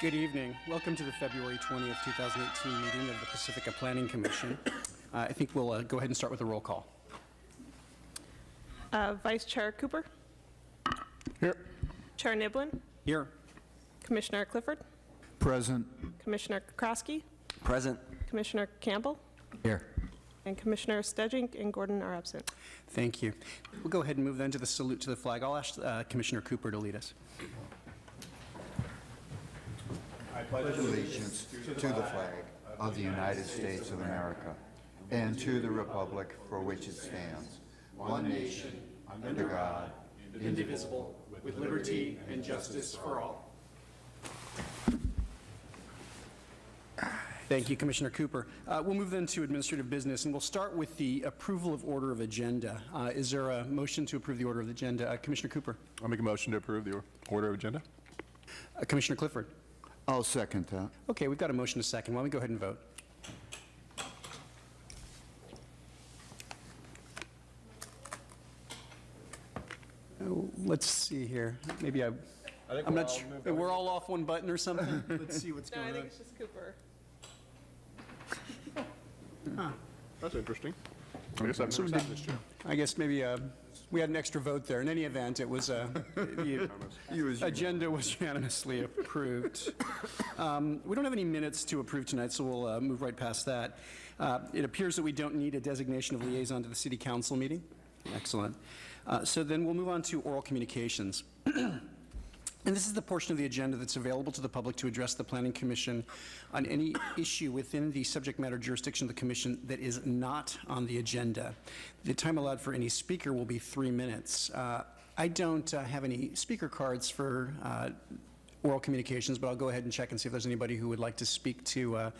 Good evening. Welcome to the February 20th, 2018 meeting of the Pacifica Planning Commission. I think we'll go ahead and start with a roll call. Vice Chair Cooper? Here. Chair Niblin? Here. Commissioner Clifford? Present. Commissioner Krosky? Present. Commissioner Campbell? Here. And Commissioner Stedjink and Gordon are absent. Thank you. We'll go ahead and move then to the salute to the flag. I'll ask Commissioner Cooper to lead us. I pledge allegiance to the flag of the United States of America and to the republic for which it stands, one nation, under God, indivisible, with liberty and justice for all. Thank you, Commissioner Cooper. We'll move then to administrative business, and we'll start with the approval of order of agenda. Is there a motion to approve the order of the agenda? Commissioner Cooper? I'll make a motion to approve the order of agenda. Commissioner Clifford? I'll second that. Okay, we've got a motion to second. Why don't we go ahead and vote? Let's see here. Maybe I'm not sure. We're all off one button or something? Let's see what's No, going I on. think it's just Cooper. That's interesting. I guess I've never seen this, Chair. I guess maybe we had an extra vote there. In any event, it was the agenda was unanimously approved. We don't have any minutes to approve tonight, so we'll move right past that. It appears that we don't need a designation of liaison to the City Council meeting. Excellent. So then we'll move on to oral communications. And this is the portion of the agenda that's available to the public to address the Planning Commission on any issue within the subject matter jurisdiction of the Commission that is not on the agenda. The time allowed for any speaker will be 3 minutes. I don't have any speaker cards for oral communications, but I'll go ahead and check and see if there's anybody who would like to speak to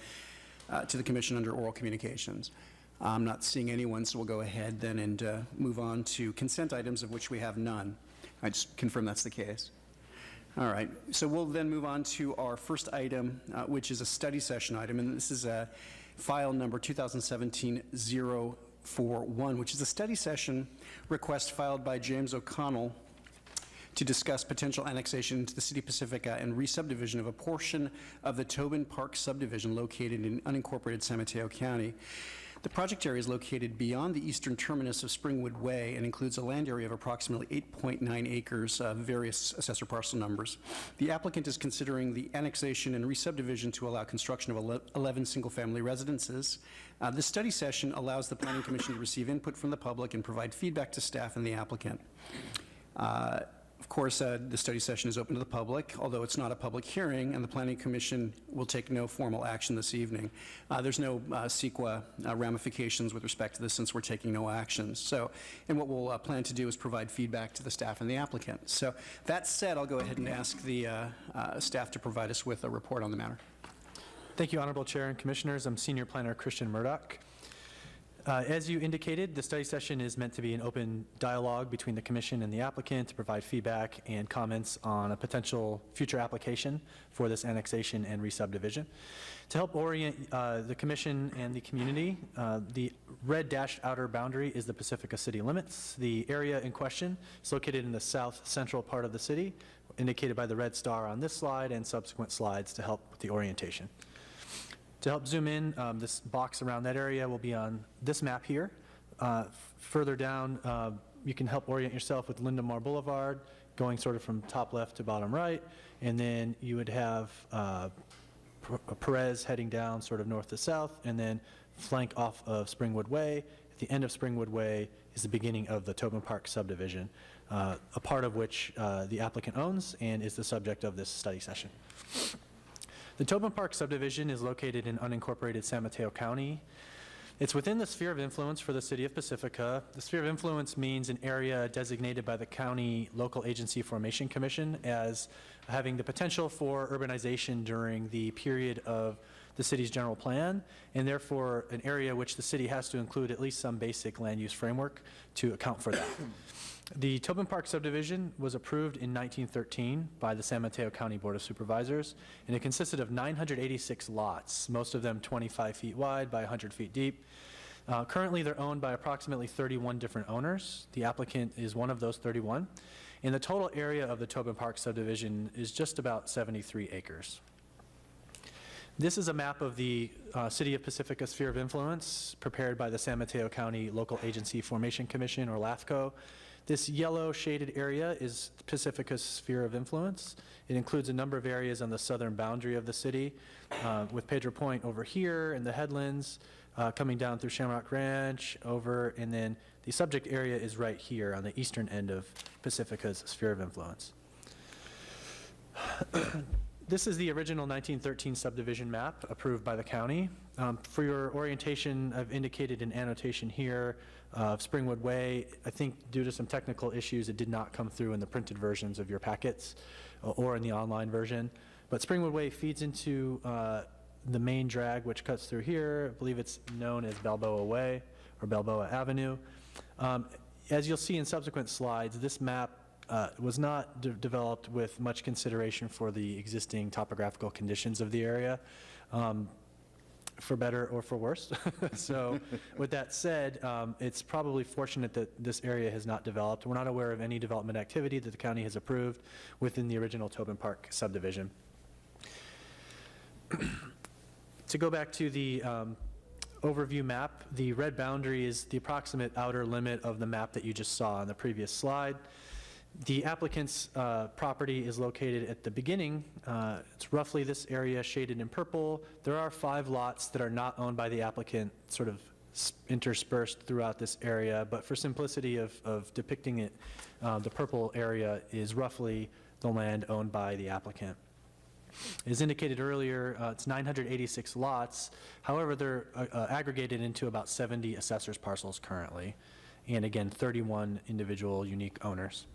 the Commission under oral communications. I'm not seeing anyone, so we'll go ahead then and move on to consent items, of which we have none. I just confirm that's the case. All right, so we'll then move on to our first item, which is a study session item, and this is file number 2017-041, which is a study session request filed by James O'Connell to discuss potential annexation into the City of Pacifica and re-subdivision of a portion of the Tobin Park subdivision located in unincorporated San Mateo County. The project area is located beyond the eastern terminus of Springwood Way and includes a land area of approximately 8.9 acres, various assessor parcel numbers. The applicant is considering the annexation and re-subdivision to allow construction of 11 single-family residences. This study session allows the Planning Commission to receive input from the public and provide feedback to staff and the applicant. Of course, the study session is open to the public, although it's not a public hearing, and the Planning Commission will take no formal action this evening. There's no CEQA ramifications with respect to this since we're taking no actions. So, and what we'll plan to do is provide feedback to the staff and the applicant. So that said, I'll go ahead and ask the staff to provide us with a report on the matter. Thank you, Honorable Chair and Commissioners. I'm Senior Planner Christian Murdoch. As you indicated, the study session is meant to be an open dialogue between the Commission and the applicant to provide feedback and comments on a potential future application for this annexation and re-subdivision. To help orient the Commission and the community, the red dashed outer boundary is the Pacifica city limits. The area in question is located in the south central part of the city, indicated by the red star on this slide and subsequent slides to help with the orientation. To help zoom in, this box around that area will be on this map here. Further down, you can help orient yourself with Lindemar Boulevard, going sort of from top left to bottom right, and then you would have Perez heading down sort of north to south, and then flank off of Springwood Way. At the end of Springwood Way is the beginning of the Tobin Park subdivision, a part of which the applicant owns and is the subject of this study session. The Tobin Park subdivision is located in unincorporated San Mateo County. It's within the sphere of influence for the City of Pacifica. The sphere of influence means an area designated by the County Local Agency Formation Commission as having the potential for urbanization during the period of the city's general plan, and therefore an area which the city has to include at least some basic land use framework to account for that. The Tobin Park subdivision was approved in 1913 by the San Mateo County Board of Supervisors, and it consisted of 986 lots, most of them 25 feet wide by 100 feet deep. Currently, they're owned by approximately 31 different owners. The applicant is one of those 31, and the total area of the Tobin Park subdivision is just about 73 acres. This is a map of the City of Pacifica Sphere of Influence prepared by the San Mateo County Local Agency Formation Commission, or LAFCO. This yellow shaded area is Pacifica's sphere of influence. It includes a number of areas on the southern boundary of the city, with Pedro Point over here and the headlands, coming down through Shamrock Ranch over, and then the subject area is right here on the eastern end of Pacifica's sphere of influence. This is the original 1913 subdivision map approved by the county. For your orientation, I've indicated an annotation here of Springwood Way. I think due to some technical issues, it did not come through in the printed versions of your packets or in the online version. But Springwood Way feeds into the main drag, which cuts through here. I believe it's known as Balboa Way or Balboa Avenue. As you'll see in subsequent slides, this map was not developed with much consideration for the existing topographical conditions of the area, for better or for worse. So with that said, it's probably fortunate that this area has not developed. We're not aware of any development activity that the county has approved within the original Tobin Park subdivision. To go back to the overview map, the red boundary is the approximate outer limit of the map that you just saw on the previous slide. The applicant's property is located at the beginning. It's roughly this area shaded in purple. There are 5 lots that are not owned by the applicant, sort of interspersed throughout this area, but for simplicity of depicting it, the purple area is roughly the land owned by the applicant. As indicated earlier, it's 986 lots. However, they're aggregated into about 70 assessors parcels currently, and again, 31 individual unique owners.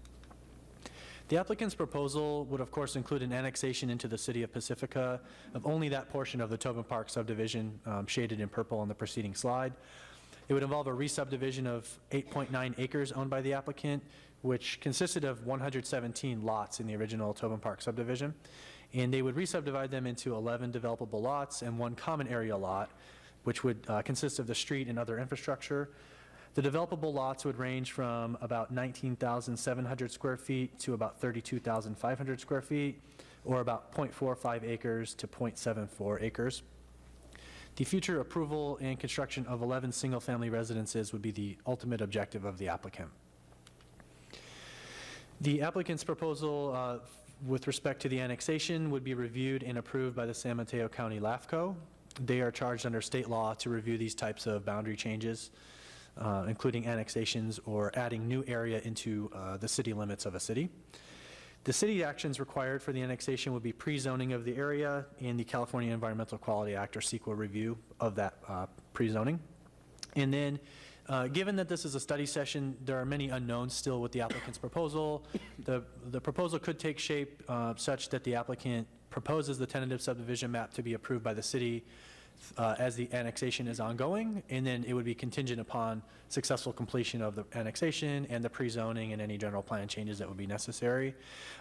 The applicant's proposal would, of course, include an annexation into the City of Pacifica of only that portion of the Tobin Park subdivision shaded in purple on the preceding slide. It would involve a re-subdivision of 8.9 acres owned by the applicant, which consisted of 117 lots in the original Tobin Park subdivision. And they would re-subdivide them into 11 developable lots and 1 common area lot, which would consist of the street and other infrastructure. The developable lots would range from about 19,700 square feet to about 32,500 square feet, or about 0.45 acres to 0.74 acres. The future approval and construction of 11 single-family residences would be the ultimate objective of the applicant. The applicant's proposal with respect to the annexation would be reviewed and approved by the San Mateo County LAFCO. They are charged under state law to review these types of boundary changes, including annexations or adding new area into the city limits of a city. The city actions required for the annexation would be pre-zoning of the area and the California Environmental Quality Act, or CEQA, review of that pre-zoning. And then, given that this is a study session, there are many unknowns still with the applicant's proposal. The proposal could take shape such that the applicant proposes the tentative subdivision map to be approved by the city as the annexation is ongoing, and then it would be contingent upon successful completion of the annexation and the pre-zoning and any general plan changes that would be necessary.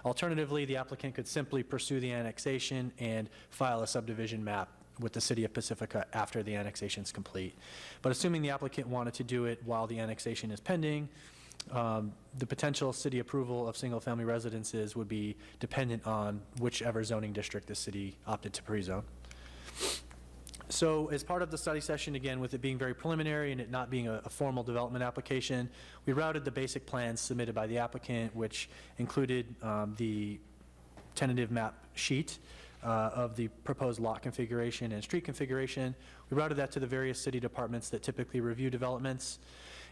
Alternatively, the applicant could simply pursue the annexation and file a subdivision map with the City of Pacifica after the annexation is complete. But assuming the applicant wanted to do it while the annexation is pending, the potential city approval of single-family residences would be dependent on whichever zoning district the city opted to pre-zone. So as part of the study session, again, with it being very preliminary and it not being a formal development application, we routed the basic plans submitted by the applicant, which included the tentative map sheet of the proposed lot configuration and street configuration. We routed that to the various city departments that typically review developments,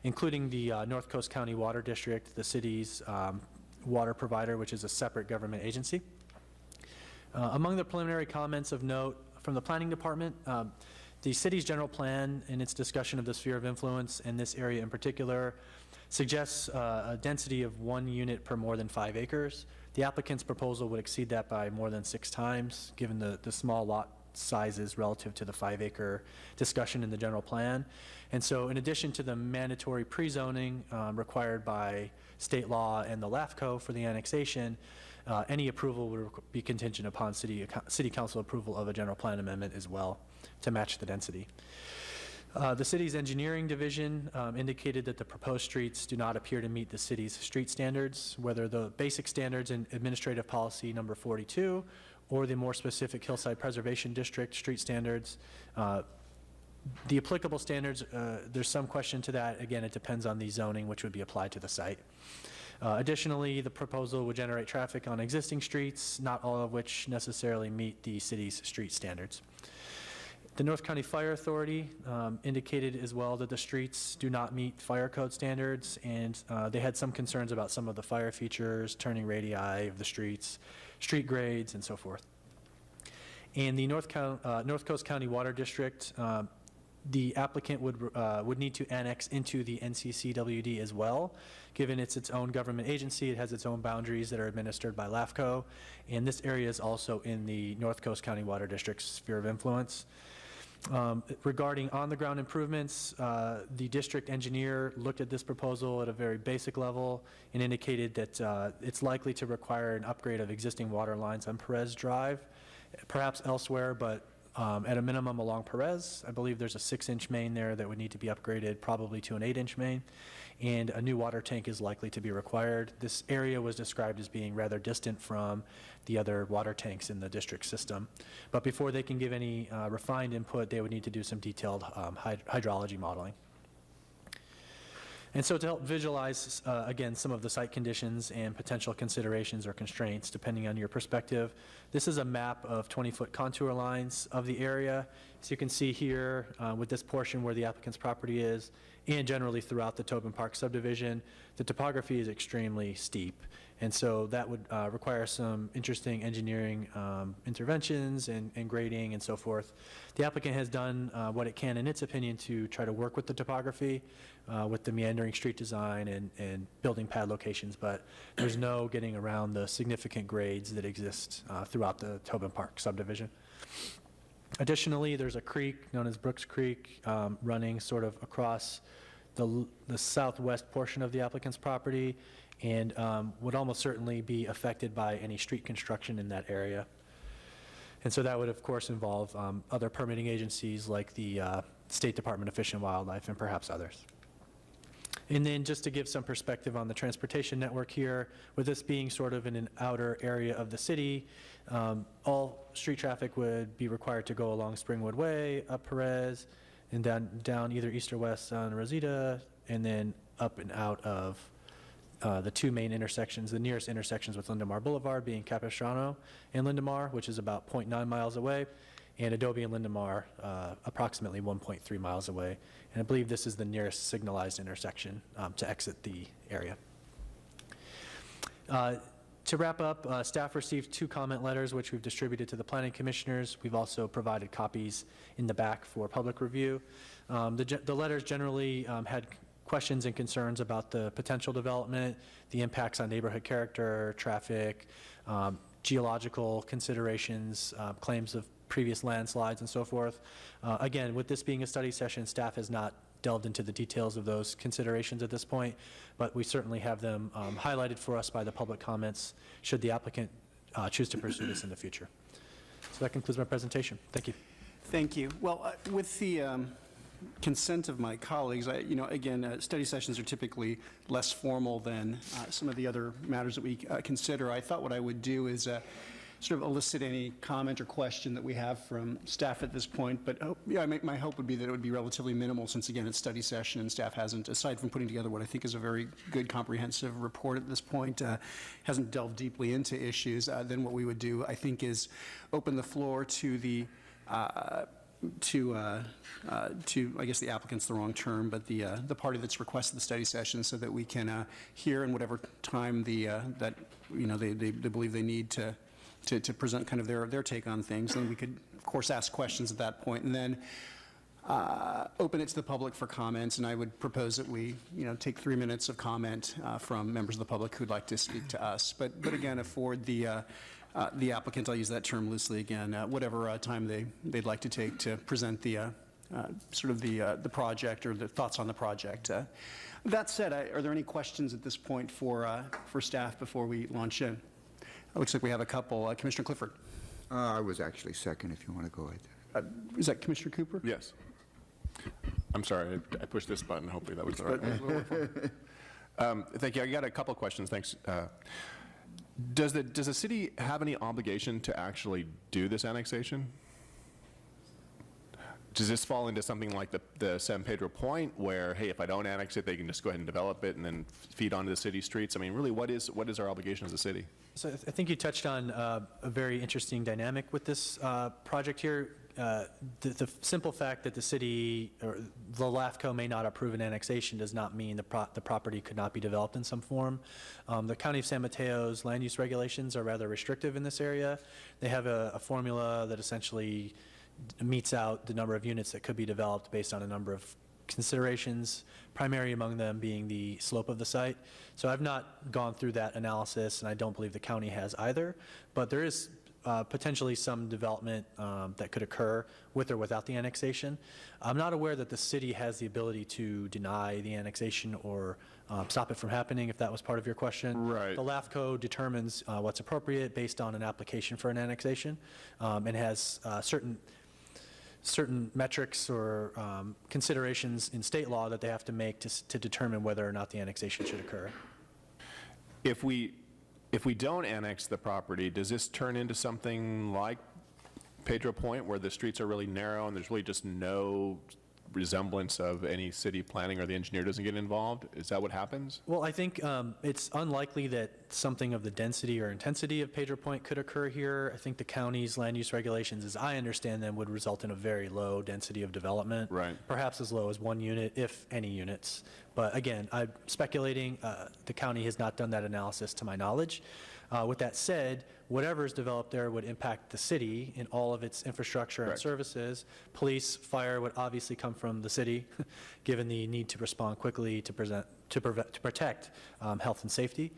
including the North Coast County Water District, the city's water provider, which is a separate government agency. Among the preliminary comments of note from the planning department, the city's general plan in its discussion of the sphere of influence and this area in particular suggests a density of 1 unit per more than 5 acres. The applicant's proposal would exceed that by more than 6 times, given the small lot sizes relative to the 5-acre discussion in the general plan. And so in addition to the mandatory pre-zoning required by state law and the LAFCO for the annexation, any approval would be contingent upon city council approval of a general plan amendment as well to match the density. The city's engineering division indicated that the proposed streets do not appear to meet the city's street standards, whether the basic standards in administrative policy number 42 or the more specific Hillside Preservation District street standards. The applicable standards, there's some question to that. Again, it depends on the zoning which would be applied to the site. Additionally, the proposal would generate traffic on existing streets, not all of which necessarily meet the city's street standards. The North County Fire Authority indicated as well that the streets do not meet fire code standards, and they had some concerns about some of the fire features, turning radii of the streets, street grades, and so forth. And the North Coast County Water District, the applicant would need to annex into the NCCWD as well. Given it's its own government agency, it has its own boundaries that are administered by LAFCO, and this area is also in the North Coast County Water District's sphere of influence. Regarding on-the-ground improvements, the district engineer looked at this proposal at a very basic level and indicated that it's likely to require an upgrade of existing water lines on Perez Drive, perhaps elsewhere, but at a minimum along Perez. I believe there's a 6-inch main there that would need to be upgraded probably to an 8-inch main, and a new water tank is likely to be required. This area was described as being rather distant from the other water tanks in the district system. But before they can give any refined input, they would need to do some detailed hydrology modeling. And so to help visualize, again, some of the site conditions and potential considerations or constraints, depending on your perspective, this is a map of 20-foot contour lines of the area. So you can see here with this portion where the applicant's property is, and generally throughout the Tobin Park subdivision, the topography is extremely steep. And so that would require some interesting engineering interventions and grading and so forth. The applicant has done what it can, in its opinion, to try to work with the topography, with the meandering street design and building pad locations, but there's no getting around the significant grades that exist throughout the Tobin Park subdivision. Additionally, there's a creek known as Brooks Creek running sort of across the southwest portion of the applicant's property, and would almost certainly be affected by any street construction in that area. And so that would, of course, involve other permitting agencies like the State Department of Fish and Wildlife and perhaps others. And then just to give some perspective on the transportation network here, with this being sort of in an outer area of the city, all street traffic would be required to go along Springwood Way, up Perez, and down either east or west on Rosita, and then up and out of the two main intersections, the nearest intersections with Lindemar Boulevard being Capistrano and Lindemar, which is about 0.9 miles away, and Adobe and Lindemar approximately 1.3 miles away. And I believe this is the nearest signalized intersection to exit the area. To wrap up, staff received 2 comment letters, which we've distributed to the planning commissioners. We've also provided copies in the back for public review. The letters generally had questions and concerns about the potential development, the impacts on neighborhood character, traffic, geological considerations, claims of previous landslides and so forth. Again, with this being a study session, staff has not delved into the details of those considerations at this point, but we certainly have them highlighted for us by the public comments should the applicant choose to pursue this in the future. So that concludes my presentation. Thank you. Thank you. Well, with the consent of my colleagues, again, study sessions are typically less formal than some of the other matters that we consider. I thought what I would do is sort of elicit any comment or question that we have from staff at this point, but my hope would be that it would be relatively minimal since, again, it's study session and staff hasn't, aside from putting together what I think is a very good comprehensive report at this point, hasn't delved deeply into issues. Then what we would do, I think, is open the floor to the I guess the applicant's the wrong term, but the party that's requested the study session, so that we can hear in whatever time that they believe they need to present kind of their take on things. And we could, of course, ask questions at that point, and then open it to the public for comments. And I would propose that we take 3 minutes of comment from members of the public who'd like to speak to us. But again, afford the applicant, I'll use that term loosely again, whatever time they'd like to take to present the sort of the project or the thoughts on the project. That said, are there any questions at this point for staff before we launch in? It looks like we have a couple. Commissioner Clifford. I was actually second, if you want to go ahead. Is that Commissioner Cooper? Yes. I'm sorry, I pushed this button. Hopefully that was the right one. Thank you. I got a couple questions. Thanks. Does the city have any obligation to actually do this annexation? Does this fall into something like the San Pedro Point, where, hey, if I don't annex it, they can just go ahead and develop it and then feed onto the city streets? I mean, really, what is our obligation as a city? So I think you touched on a very interesting dynamic with this project here. The simple fact that the city or the LAFCO may not approve an annexation does not mean the property could not be developed in some form. The County of San Mateo's land use regulations are rather restrictive in this area. They have a formula that essentially meets out the number of units that could be developed based on a number of considerations, primary among them being the slope of the site. So I've not gone through that analysis, and I don't believe the county has either, but there is potentially some development that could occur with or without the annexation. I'm not aware that the city has the ability to deny the annexation or stop it from happening, if that was part of your question. Right. The LAFCO determines what's appropriate based on an application for an annexation, and has certain metrics or considerations in state law that they have to make to determine whether or not the annexation should occur. If we don't annex the property, does this turn into something like Pedro Point, where the streets are really narrow and there's really just no resemblance of any city planning, or the engineer doesn't get involved? Is that what happens? Well, I think it's unlikely that something of the density or intensity of Pedro Point could occur here. I think the county's land use regulations, as I understand them, would result in a very low density of development. Right. Perhaps as low as 1 unit, if any units. But again, I'm speculating. The county has not done that analysis to my knowledge. With that said, whatever is developed there would impact the city in all of its infrastructure and Correct. services. Police, fire would obviously come from the city, given the need to respond quickly to protect health and safety.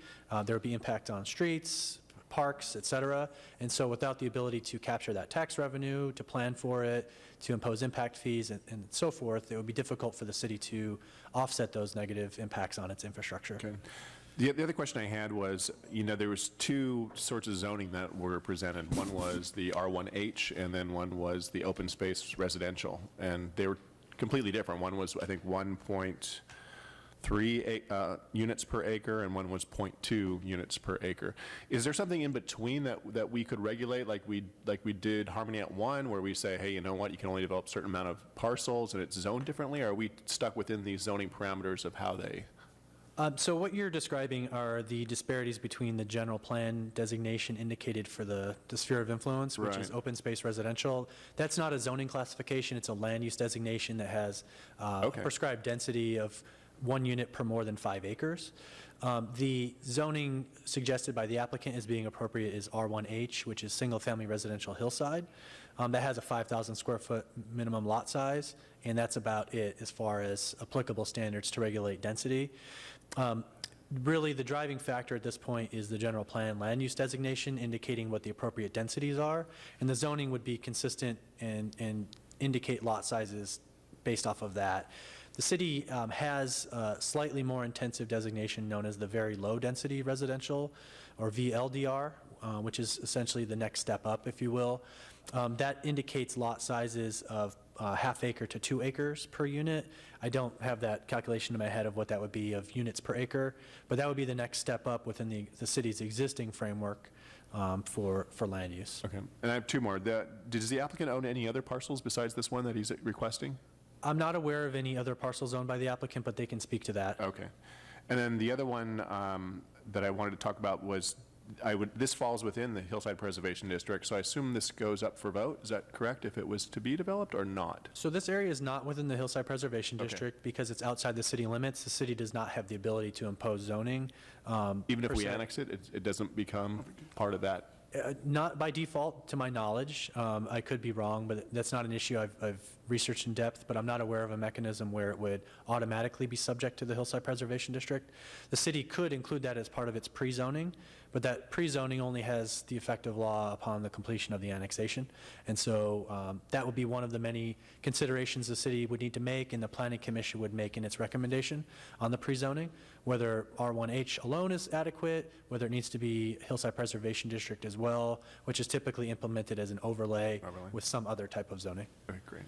There would be impact on streets, parks, et cetera. And so without the ability to capture that tax revenue, to plan for it, to impose impact fees and so forth, it would be difficult for the city to offset those negative impacts on its infrastructure. Okay. The other question I had was, there was two sorts of zoning that were presented. One was the R1H, and then one was the open space residential. And they were completely different. One was, I think, 1.3 units per acre, and one was 0.2 units per acre. Is there something in between that we could regulate, like we did Harmony at 1, where we say, hey, you know what, you can only develop a certain amount of parcels and it's zoned differently? Or are we stuck within these zoning parameters of how they... So what you're describing are the disparities between the general plan designation indicated for the sphere of influence, which is Right. open space residential. That's not a zoning classification, it's a land use designation that has Okay. prescribed density of 1 unit per more than 5 acres. The zoning suggested by the applicant as being appropriate is R1H, which is single-family residential hillside. That has a 5,000 square foot minimum lot size, and that's about it as far as applicable standards to regulate density. Really, the driving factor at this point is the general plan land use designation indicating what the appropriate densities are, and the zoning would be consistent and indicate lot sizes based off of that. The city has a slightly more intensive designation known as the very low density residential, or VLDR, which is essentially the next step up, if you will. That indicates lot sizes of half acre to 2 acres per unit. I don't have that calculation in my head of what that would be of units per acre, but that would be the next step up within the city's existing framework for land use. Okay. And I have two more. Does the applicant own any other parcels besides this one that he's requesting? I'm not aware of any other parcels owned by the applicant, but they can speak to that. Okay. And then the other one that I wanted to talk about was, this falls within the Hillside Preservation District, so I assume this goes up for vote. Is that correct, if it was to be developed or not? So this area is not within the Hillside Preservation Okay. District because it's outside the city limits. The city does not have the ability to impose zoning. Even if per we se. annex it, it doesn't become part of that? Not by default, to my knowledge. I could be wrong, but that's not an issue I've researched in depth, but I'm not aware of a mechanism where it would automatically be subject to the Hillside Preservation District. The city could include that as part of its pre-zoning, but that pre-zoning only has the effect of law upon the completion of the annexation. And so that would be one of the many considerations the city would need to make and the Planning Commission would make in its recommendation on the pre-zoning, whether R1H alone is adequate, whether it needs to be Hillside Preservation District as well, which is typically implemented as an overlay with some other type of zoning. Okay, great.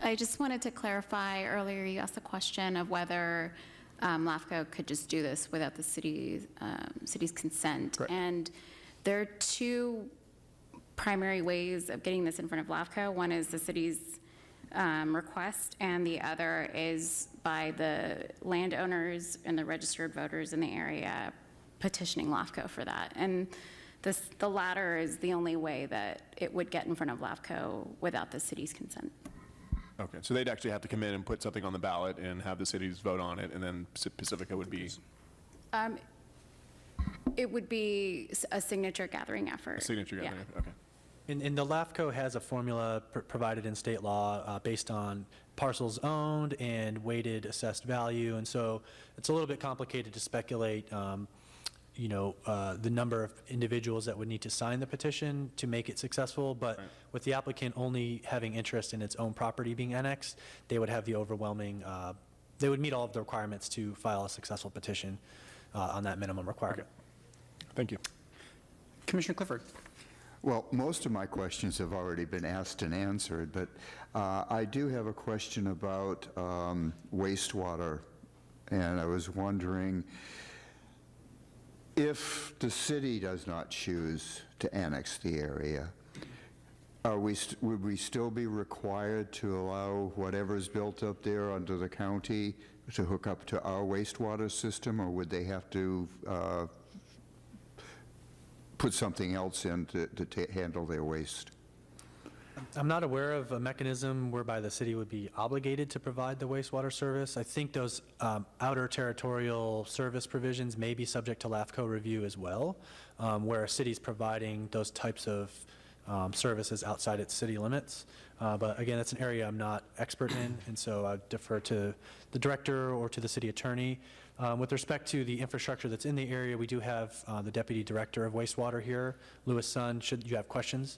I just wanted to clarify, earlier you asked the question of whether LAFCO could just do this without the city's consent. Correct. And there are two primary ways of getting this in front of LAFCO. One is the city's request, and the other is by the landowners and the registered voters in the area petitioning LAFCO for that. And the latter is the only way that it would get in front of LAFCO without the city's consent. Okay, so they'd actually have to come in and put something on the ballot and have the cities vote on it, and then Pacifica would be It would be a signature gathering effort. a signature Yeah. gathering. Okay. And the LAFCO has a formula provided in state law based on parcels owned and weighted assessed value, and so it's a little bit complicated to speculate, the number of individuals that would need to sign the petition to make it successful, but Right. with the applicant only having interest in its own property being annexed, they would have the overwhelming, they would meet all of the requirements to file a successful petition on that minimum requirement. Thank you. Commissioner Clifford. Well, most of my questions have already been asked and answered, but I do have a question about wastewater, and I was wondering if the city does not choose to annex the area, would we still be required to allow whatever's built up there under the county to hook up to our wastewater system, or would they have to put something else in to handle their waste? I'm not aware of a mechanism whereby the city would be obligated to provide the wastewater service. I think those outer territorial service provisions may be subject to LAFCO review as well, where a city's providing those types of services outside its city limits. But again, that's an area I'm not expert in, and so I defer to the director or to the city attorney. With respect to the infrastructure that's in the area, we do have the Deputy Director of Wastewater here, Louis Sun, should you have questions.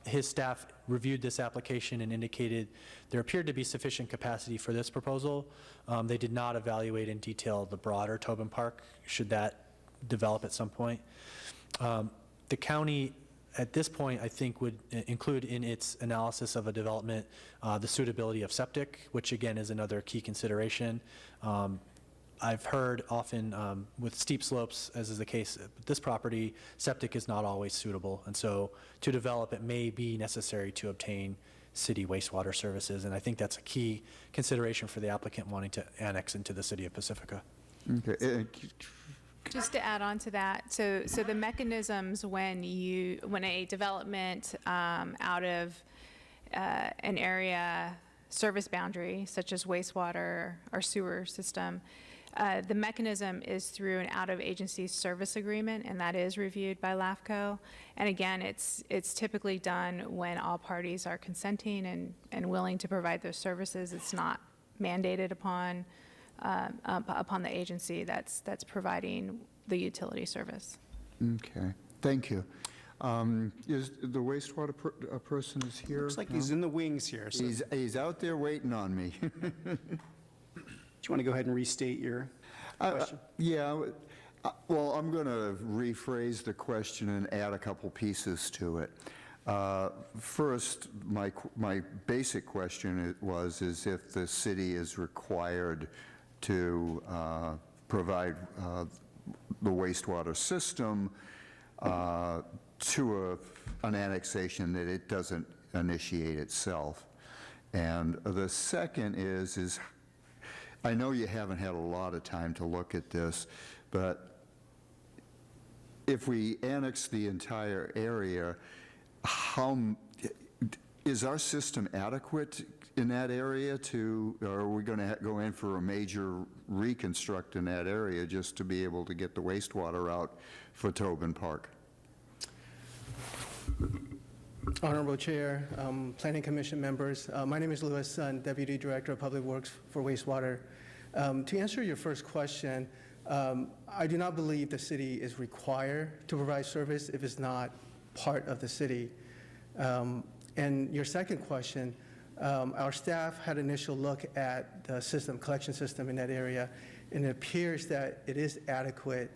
His staff reviewed this application and indicated there appeared to be sufficient capacity for this proposal. They did not evaluate in detail the broader Tobin Park, should that develop at some point. The county, at this point, I think would include in its analysis of a development the suitability of septic, which again is another key consideration. I've heard often with steep slopes, as is the case with this property, septic is not always suitable. And so to develop, it may be necessary to obtain city wastewater services. And I think that's a key consideration for the applicant wanting to annex into the city of Pacifica. Okay. Just to add on to that, so the mechanisms when a development out of an area service boundary, such as wastewater or sewer system, the mechanism is through an out-of-agency service agreement, and that is reviewed by LAFCO. And again, it's typically done when all parties are consenting and willing to provide those services. It's not mandated upon the agency that's providing the utility service. Okay, thank you. Is the wastewater person is here? Looks like he's in the wings here. So do He's out there waiting on me. you want to go ahead and restate your question? Yeah, well, I'm going to rephrase the question and add a couple pieces to it. First, my basic question is if the city is required to provide the wastewater system to an annexation that it doesn't initiate itself. And the second is I know you haven't had a lot of time to look at this, but if we annex the entire area, is our system adequate in that area or are we going to go in for a major reconstruct in that area just to be able to get the wastewater out for Tobin Park? Honorable Chair, Planning Commission members, my name is Louis Sun, Deputy Director of Public Works for Wastewater. To answer your first question, I do not believe the city is required to provide service if it's not part of the city. And your second question, our staff had an initial look at the collection system in that area, and it appears that it is adequate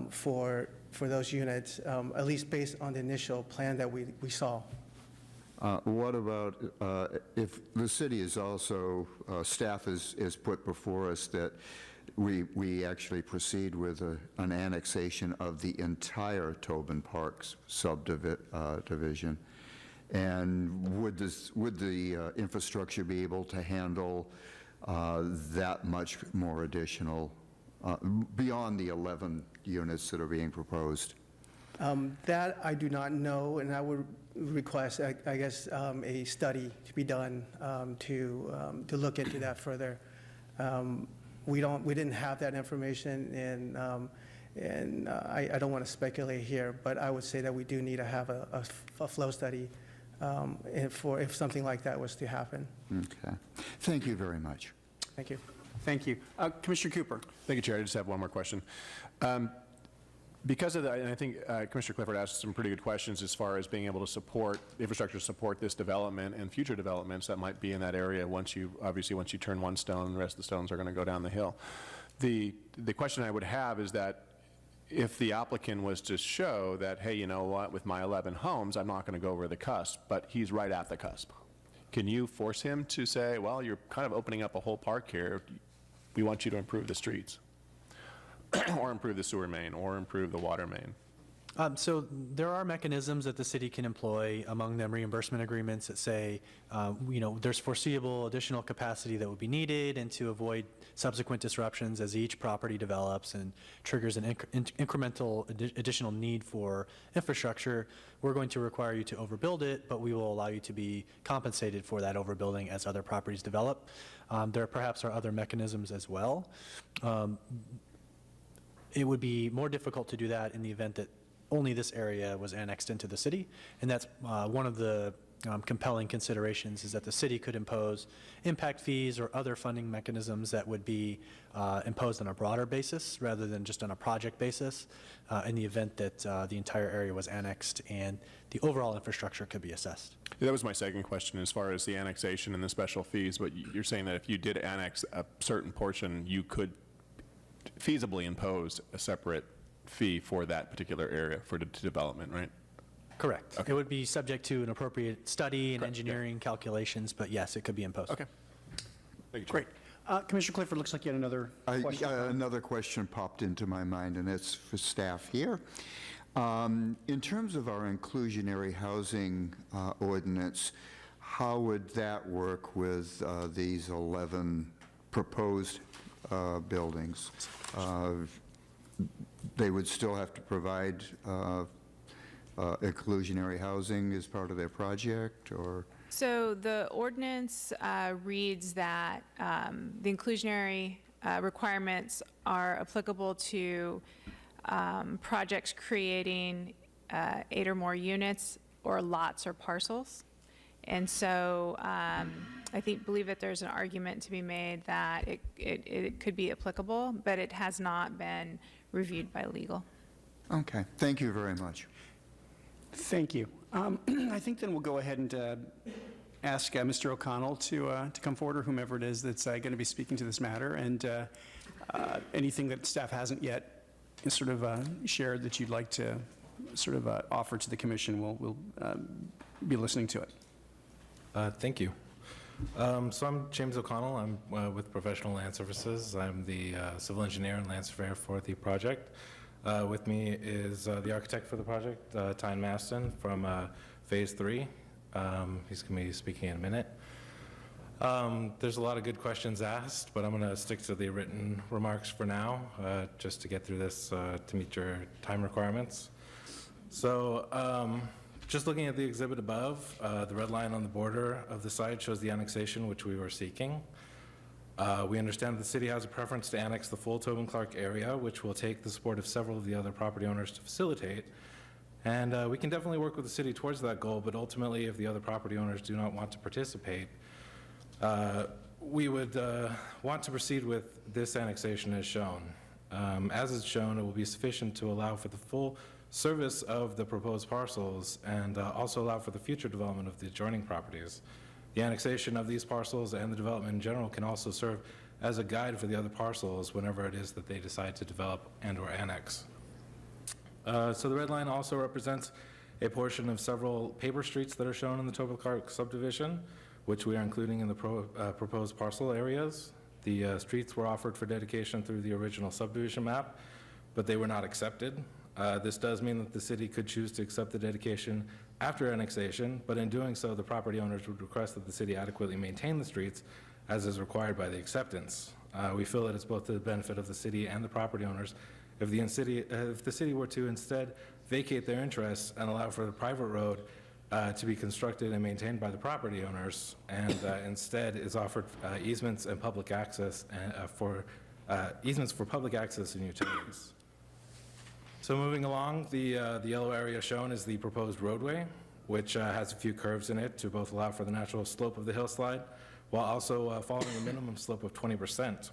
for those units, at least based on the initial plan that we saw. What about if the city is also, staff is put before us that we actually proceed with an annexation of the entire Tobin Parks subdivision. And would the infrastructure be able to handle that much more additional, beyond the 11 units that are being proposed? That I do not know, and I would request, I guess, a study to be done to look into that further. We didn't have that information, and I don't want to speculate here, but I would say that we do need to have a flow study if something like that was to happen. Okay. Thank you very much. Thank you. Thank you. Commissioner Cooper. Thank you, Chair. I just have one more question. Because of that, and I think Commissioner Clifford asked some pretty good questions as far as being able to support, infrastructure to support this development and future developments that might be in that area once you turn one stone, the rest of the stones are going to go down the hill. The question I would have is that if the applicant was to show that, hey, you know what, with my 11 homes, I'm not going to go over the cusp, but he's right at the cusp. Can you force him to say, well, you're kind of opening up a whole park here. We want you to improve the streets or improve the sewer main or improve the water main? So there are mechanisms that the city can employ, among them reimbursement agreements that say, there's foreseeable additional capacity that would be needed, and to avoid subsequent disruptions as each property develops and triggers an incremental additional need for infrastructure, we're going to require you to overbuild it, but we will allow you to be compensated for that overbuilding as other properties develop. There perhaps are other mechanisms as well. It would be more difficult to do that in the event that only this area was annexed into the city, and that's one of the compelling considerations, is that the city could impose impact fees or other funding mechanisms that would be imposed on a broader basis rather than just on a project basis in the event that the entire area was annexed and the overall infrastructure could be assessed. Yeah, that was my second question as far as the annexation and the special fees, but you're saying that if you did annex a certain portion, you could feasibly impose a separate fee for that particular area for the development, right? Correct. Okay. It would be subject to an appropriate study and Correct, yeah. engineering calculations, but yes, it could be imposed. Okay. Thank you, Chair. Great. Commissioner Clifford, looks like you had another question. Another question popped into my mind, and it's for staff here. In terms of our inclusionary housing ordinance, how would that work with these 11 proposed buildings? They would still have to provide inclusionary housing as part of their project, or? So the ordinance reads that the inclusionary requirements are applicable to projects creating 8 or more units or lots or parcels. And so I believe that there's an argument to be made that it could be applicable, but it has not been reviewed by legal. Okay, thank you very much. Thank you. I think then we'll go ahead and ask Mr. O'Connell to come forward, or whomever it is that's going to be speaking to this matter, and anything that staff hasn't yet sort of shared that you'd like to sort of offer to the commission, we'll be listening to it. Thank you. So I'm James O'Connell. I'm with Professional Land Services. I'm the civil engineer and land surveyor for the project. With me is the architect for the project, Tyne Maston from Phase 3. He's going to be speaking in a minute. There's a lot of good questions asked, but I'm going to stick to the written remarks for now, just to get through this to meet your time requirements. So just looking at the exhibit above, the red line on the border of the site shows the annexation which we were seeking. We understand that the city has a preference to annex the full Tobin Clark area, which will take the support of several of the other property owners to facilitate. And we can definitely work with the city towards that goal, but ultimately, if the other property owners do not want to participate, we would want to proceed with this annexation as shown. As is shown, it will be sufficient to allow for the full service of the proposed parcels and also allow for the future development of the adjoining properties. The annexation of these parcels and the development in general can also serve as a guide for the other parcels whenever it is that they decide to develop and/or annex. So the red line also represents a portion of several paper streets that are shown in the Tobin Clark subdivision, which we are including in the proposed parcel areas. The streets were offered for dedication through the original subdivision map, but they were not accepted. This does mean that the city could choose to accept the dedication after annexation, but in doing so, the property owners would request that the city adequately maintain the streets as is required by the acceptance. We feel that it's both to the benefit of the city and the property owners if the city were to instead vacate their interests and allow for the private road to be constructed and maintained by the property owners, and instead is offered easements and public access easements for public access and utilities. So moving along, the yellow area shown is the proposed roadway, which has a few curves in it to both allow for the natural slope of the hillside while also following a minimum slope of 20%.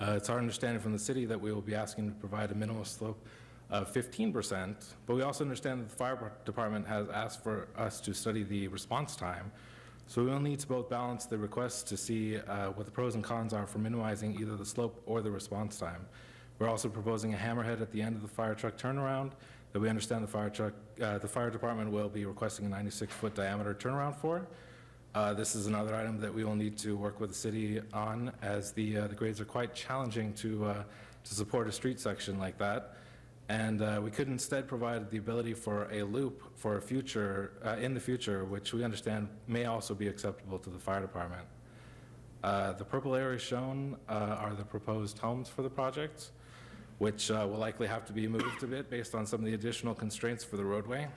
It's our understanding from the city that we will be asking to provide a minimum slope of 15%, but we also understand that the fire department has asked for us to study the response time. So we will need to both balance the requests to see what the pros and cons are for minimizing either the slope or the response time. We're also proposing a hammerhead at the end of the fire truck turnaround that we understand the fire department will be requesting a 96-foot diameter turnaround for. This is another item that we will need to work with the city on, as the grades are quite challenging to support a street section like that. And we could instead provide the ability for a loop for in the future, which we understand may also be acceptable to the fire department. The purple areas shown are the proposed homes for the project, which will likely have to be moved a bit based on some of the additional constraints for the roadway.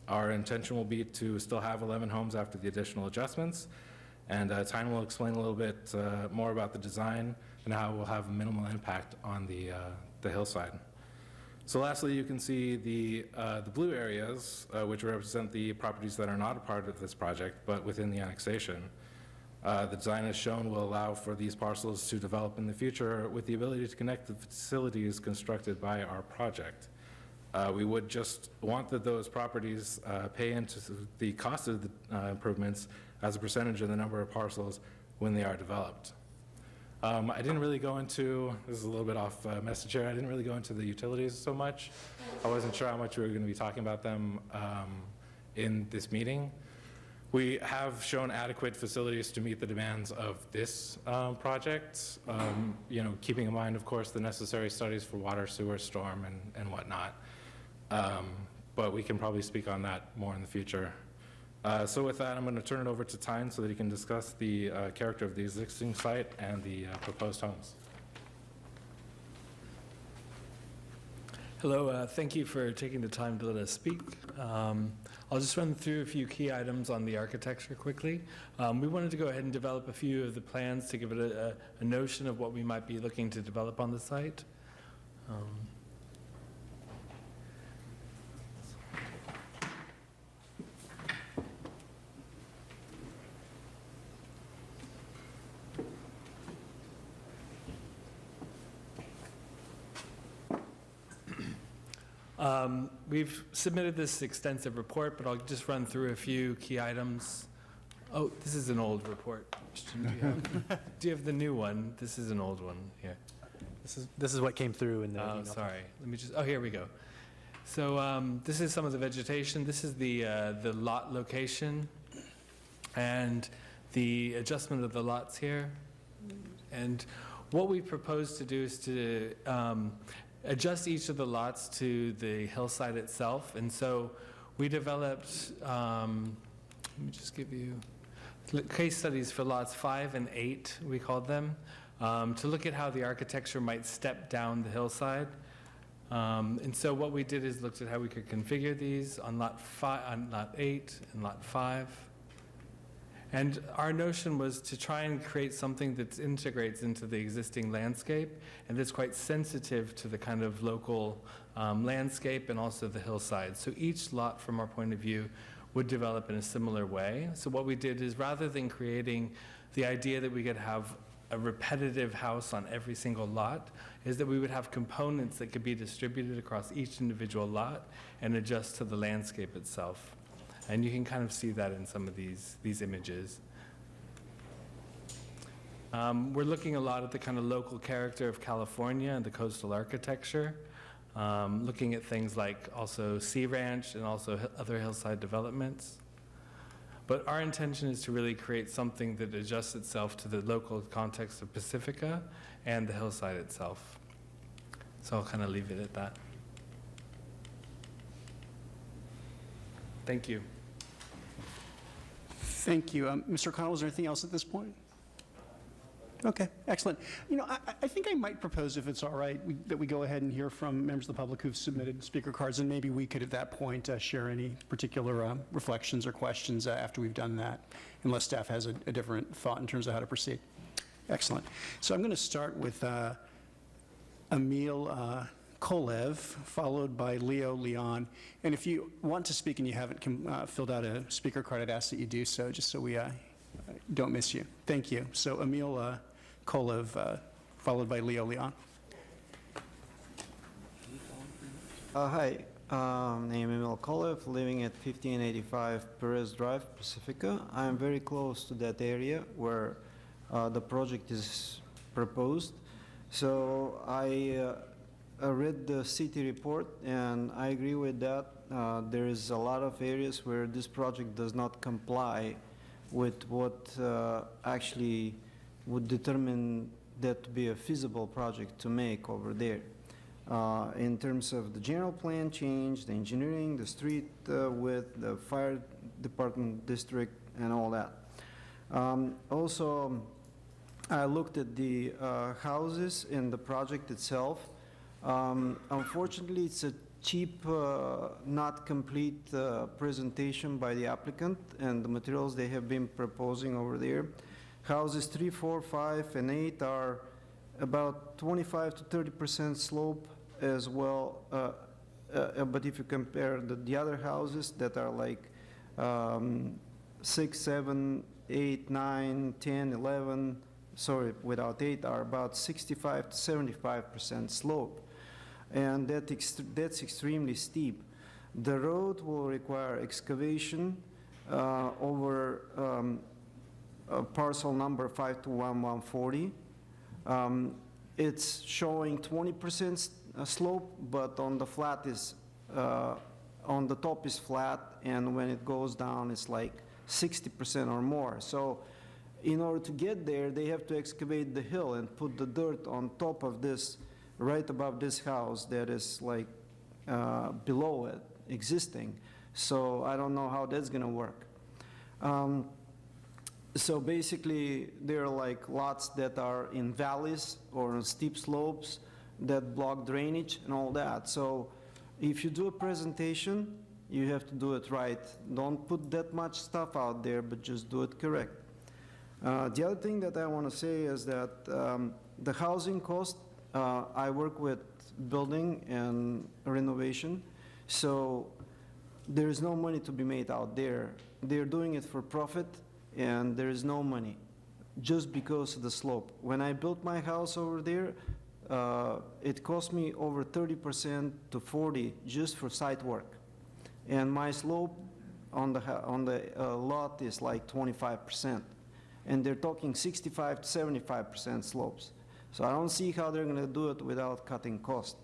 Our intention will be to still have 11 homes after the additional adjustments, and Tyne will explain a little bit more about the design and how it will have a minimal impact on the hillside. So lastly, you can see the blue areas, which represent the properties that are not a part of this project, but within the annexation. The design as shown will allow for these parcels to develop in the future with the ability to connect the facilities constructed by our project. We would just want that those properties pay into the cost of the improvements as a percentage of the number of parcels when they are developed. I didn't really go into, this is a little bit off message here, I didn't really go into the utilities so much. I wasn't sure how much we were going to be talking about them in this meeting. We have shown adequate facilities to meet the demands of this project, keeping in mind, of course, the necessary studies for water, sewer, storm, and whatnot. But we can probably speak on that more in the future. So with that, I'm going to turn it over to Tyne so that he can discuss the character of the existing site and the proposed homes. Hello, thank you for taking the time to let us speak. I'll just run through a few key items on the architecture quickly. We wanted to go ahead and develop a few of the plans to give it a notion of what we might be looking to develop on the site. We've submitted this extensive report, but I'll just run through a few key items. Oh, this is an old report. Do you have the new one? This is an old one here. This is what came through in the Oh, email. sorry. Let me just, here we go. So this is some of the vegetation. This is the lot location and the adjustment of the lots here. And what we propose to do is to adjust each of the lots to the hillside itself. And so we developed, let me just give you case studies for lots 5 and 8, we called them, to look at how the architecture might step down the hillside. And so what we did is looked at how we could configure these on lot 8 and lot 5. And our notion was to try and create something that integrates into the existing landscape and that's quite sensitive to the kind of local landscape and also the hillside. So each lot, from our point of view, would develop in a similar way. So what we did is, rather than creating the idea that we could have a repetitive house on every single lot, is that we would have components that could be distributed across each individual lot and adjust to the landscape itself. And you can kind of see that in some of these images. We're looking a lot at the kind of local character of California and the coastal architecture, looking at things like also Sea Ranch and also other hillside developments. But our intention is to really create something that adjusts itself to the local context of Pacifica and the hillside itself. So I'll kind of leave it at that. Thank you. Thank you. Mr. O'Connell, is there anything else at this point? Okay, excellent. You know, I think I might propose, if it's all right, that we go ahead and hear from members of the public who've submitted speaker cards, and maybe we could, at that point, share any particular reflections or questions after we've done that, unless staff has a different thought in terms of how to proceed. Excellent. So I'm going to start with Emil Kolev, followed by Leo Leon. And if you want to speak and you haven't filled out a speaker card, I'd ask that you do so, just so we don't miss you. Thank you. So Emil Kolev, followed by Leo Leon. Hi, name Emil Kolev, living at 1585 Perez Drive, Pacifica. I'm very close to that area where the project is proposed. So I read the city report, and I agree with that. There is a lot of areas where this project does not comply with what actually would determine that to be a feasible project to make over there. In terms of the general plan change, the engineering, the street width, the fire department district, and all that. Also, I looked at the houses in the project itself. Unfortunately, it's a cheap, not complete presentation by the applicant and the materials they have been proposing over there. Houses 3, 4, 5, and 8 are about 25 to 30% slope as well, but if you compare the other houses that are like 6, 7, 8, 9, 10, 11, sorry, without 8, are about 65 to 75% slope. And that's extremely steep. The road will require excavation over parcel number 521-140. It's showing 20% slope, but on the flat is, on the top is flat, and when it goes down, it's like 60% or more. So in order to get there, they have to excavate the hill and put the dirt on top of this, right above this house that is like below it, existing. So I don't know how that's gonna work. So basically, there are like lots that are in valleys or on steep slopes that block drainage and all that. So if you do a presentation, you have to do it right. Don't put that much stuff out there, but just do it correct. The other thing that I want to say is that the housing cost, I work with building and renovation, so there is no money to be made out there. They're doing it for profit, and there is no money just because of the slope. When I built my house over there, it cost me over 30% to 40% just for site work. And my slope on the lot is like 25%. And they're talking 65 to 75% slopes. So I don't see how they're going to do it without cutting cost.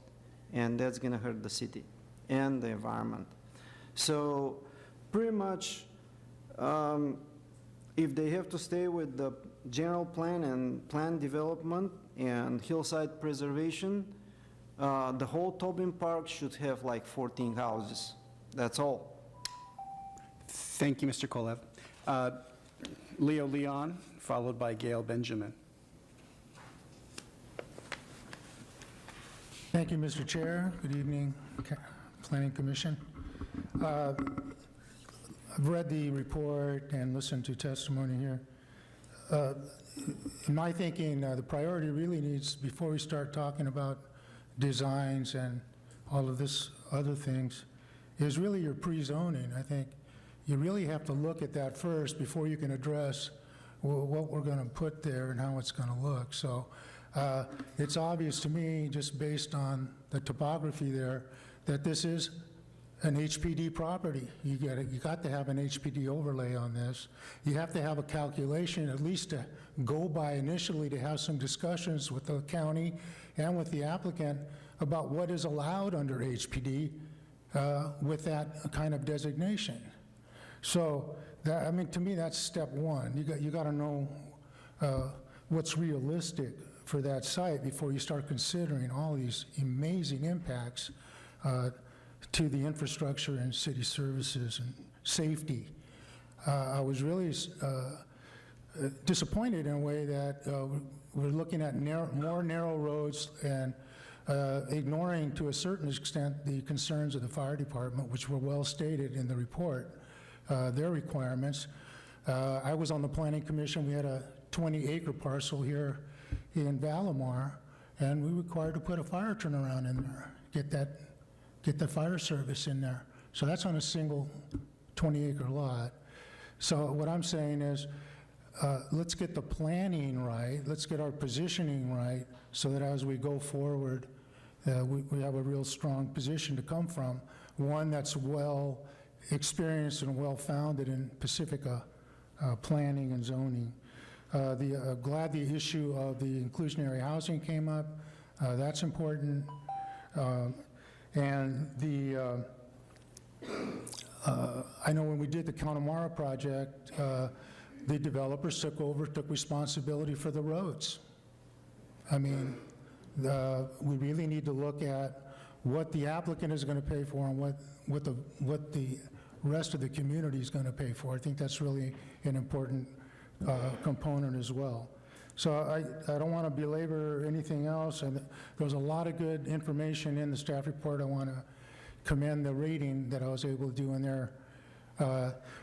And that's going to hurt the city and the environment. So pretty much, if they have to stay with the general plan and plan development and hillside preservation, the whole Tobin Park should have like 14 houses. That's all. Thank you, Mr. Kolev. Leo Leon, followed by Gail Benjamin. Thank you, Mr. Chair. Good evening, Planning Commission. I've read the report and listened to testimony here. In my thinking, the priority really needs, before we start talking about designs and all of this other things, is really your pre-zoning. I think you really have to look at that first before you can address what we're going to put there and how it's going to look. So it's obvious to me, just based on the topography there, that this is an HPD property. You got to have an HPD overlay on this. You have to have a calculation, at least to go by initially, to have some discussions with the county and with the applicant about what is allowed under HPD with that kind of designation. So that, I mean, to me, that's step one. You got to know what's realistic for that site before you start considering all these amazing impacts to the infrastructure and city services and safety. I was really disappointed in a way that we're looking at more narrow roads and ignoring to a certain extent the concerns of the fire department, which were well stated in the report, their requirements. I was on the planning commission. We had a 20-acre parcel here in Valamar, and we were required to put a fire turnaround in there, get the fire service in there. So that's on a single 20-acre lot. So what I'm saying is, let's get the planning right, let's get our positioning right, so that as we go forward, we have a real strong position to come from, one that's well experienced and well-founded in Pacifica planning and zoning. Glad the issue of the inclusionary housing came up. That's important. And I know when we did the Connemara project, the developers took responsibility for the roads. I mean, we really need to look at what the applicant is going to pay for and what the rest of the community is going to pay for. I think that's really an important component as well. So I don't want to belabor anything else. And there was a lot of good information in the staff report. I want to commend the reading that I was able to do in there.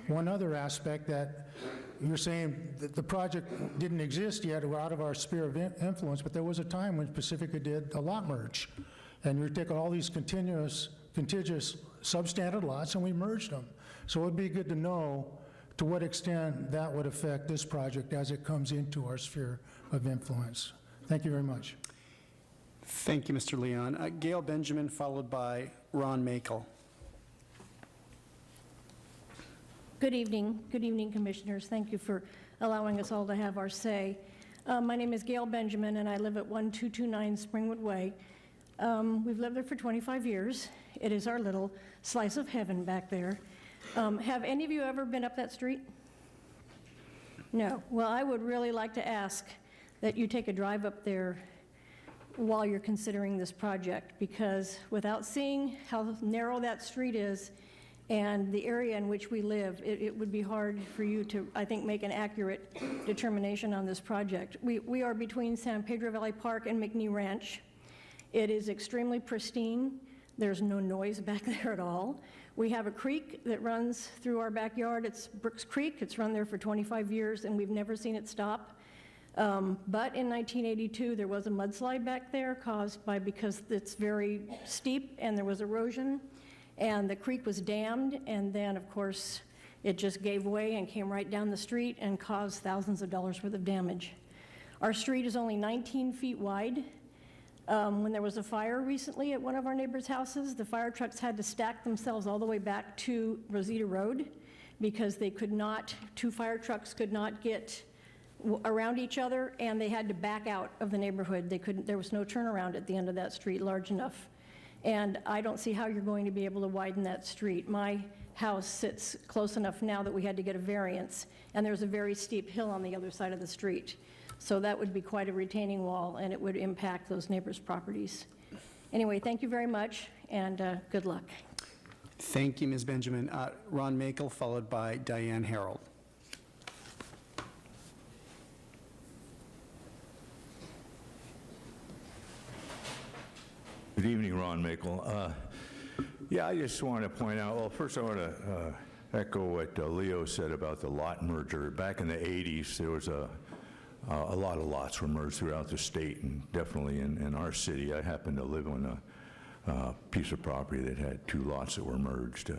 One other aspect that you're saying that the project didn't exist yet, or out of our sphere of influence, but there was a time when Pacifica did a lot merge. And we took all these contiguous substandard lots and we merged them. So it would be good to know to what extent that would affect this project as it comes into our sphere of influence. Thank you very much. Thank you, Mr. Leon. Gail Benjamin, followed by Ron Makel. Good evening. Good evening, Commissioners. Thank you for allowing us all to have our say. My name is Gail Benjamin, and I live at 1229 Springwood Way. We've lived there for 25 years. It is our little slice of heaven back there. Have any of you ever been up that street? No. Well, I would really like to ask that you take a drive up there while you're considering this project, because without seeing how narrow that street is and the area in which we live, it would be hard for you to, I think, make an accurate determination on this project. We are between San Pedro Valley Park and McNee Ranch. It is extremely pristine. There's no noise back there at all. We have a creek that runs through our backyard. It's Brooks Creek. It's run there for 25 years, and we've never seen it stop. But in 1982, there was a mudslide back there caused by, because it's very steep and there was erosion, and the creek was dammed, and then, of course, it just gave way and came right down the street and caused thousands of dollars worth of damage. Our street is only 19 feet wide. When there was a fire recently at one of our neighbors' houses, the fire trucks had to stack themselves all the way back to Rosita Road because they could not, two fire trucks could not get around each other, and they had to back out of the neighborhood. There was no turnaround at the end of that street large enough. And I don't see how you're going to be able to widen that street. My house sits close enough now that we had to get a variance, and there's a very steep hill on the other side of the street. So that would be quite a retaining wall, and it would impact those neighbors' properties. Anyway, thank you very much, and good luck. Thank you, Ms. Benjamin. Ron Makel, followed by Diane Harold. Good evening, Ron Makel. Yeah, I just want to point out, well, first I want to echo what Leo said about the lot merger. Back in the 80s, there was a lot of lots were merged throughout the state, and definitely in our city. I happen to live on a piece of property that had two lots that were merged,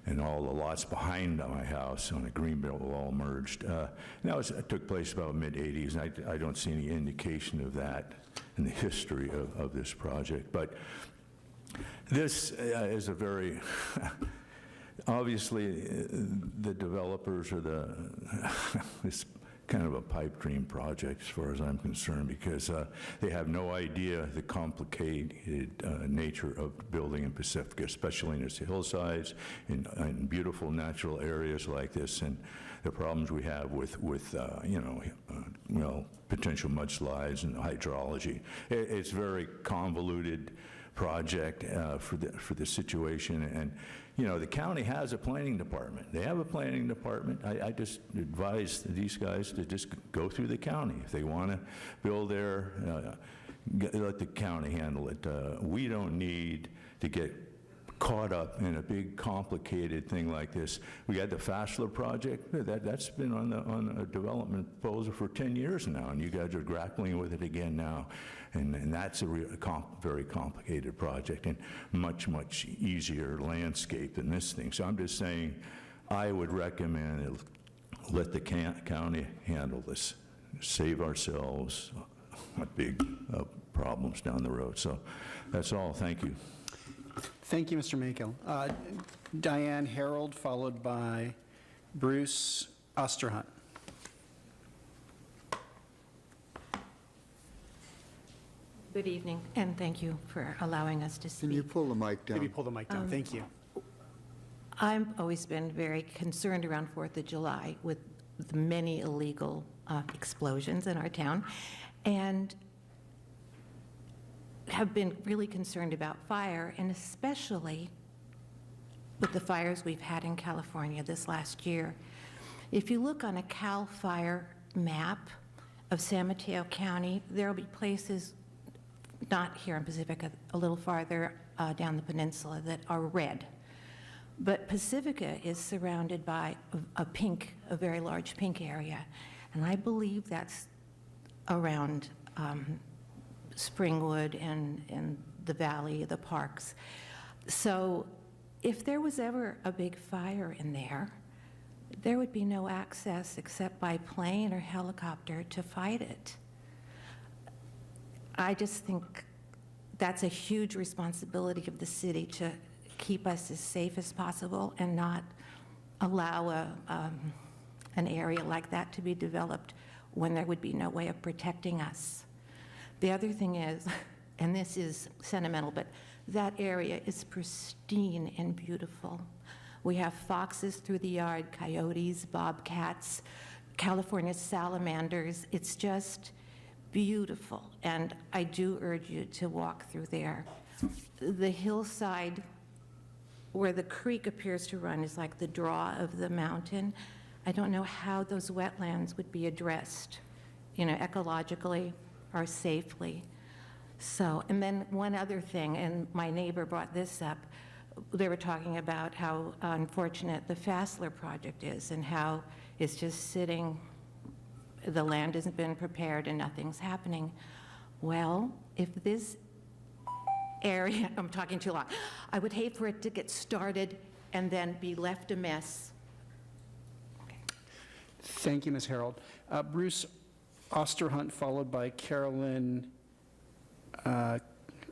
and all the lots behind my house on the Greenbelt were all merged. And that took place about mid-'80s, and I don't see any indication of that in the history of this project. But this is a very, obviously, the developers or this kind of a pipe dream project as far as I'm concerned, because they have no idea the complicated nature of building in Pacifica, especially in its hillsides, in beautiful natural areas like this, and the problems we have with potential mudslides and hydrology. It's very convoluted project for the situation, and the county has a planning department. They have a planning department. I just advise these guys to just go through the county. If they want to build there, let the county handle it. We don't need to get caught up in a big complicated thing like this. We had the Fassler project. That's been on a development proposal for 10 years now, and you guys are grappling with it again now. And that's a very complicated project and much, much easier landscape than this thing. So I'm just saying, I would recommend let the county handle this. Save ourselves big problems down the road. So that's all. Thank you. Thank you, Mr. Makel. Diane Harold, followed by Bruce Osterhunt. Good evening, and thank you for allowing us to speak. Can you pull the mic down? Maybe pull the mic down. Thank you. I've always been very concerned around 4th of July with the many illegal explosions in our town, and have been really concerned about fire, and especially with the fires we've had in California this last year. If you look on a CAL FIRE map of San Mateo County, there will be places, not here in Pacifica, a little farther down the peninsula, that are red. But Pacifica is surrounded by a very large pink area, and I believe that's around Springwood and the valley, the parks. So if there was ever a big fire in there, there would be no access except by plane or helicopter to fight it. I just think that's a huge responsibility of the city to keep us as safe as possible and not allow an area like that to be developed when there would be no way of protecting us. The other thing is, and this is sentimental, but that area is pristine and beautiful. We have foxes through the yard, coyotes, bobcats, California salamanders. It's just beautiful, and I do urge you to walk through there. The hillside where the creek appears to run is like the draw of the mountain. I don't know how those wetlands would be addressed, ecologically or safely. So, and then one other thing, and my neighbor brought this up, they were talking about how unfortunate the Fassler project is and how it's just sitting, the land hasn't been prepared and nothing's happening. Well, if this area, I'm talking too long, I would hate for it to get started and then be left a mess. Okay. Thank you, Ms. Harold. Bruce Osterhunt, followed by Carolyn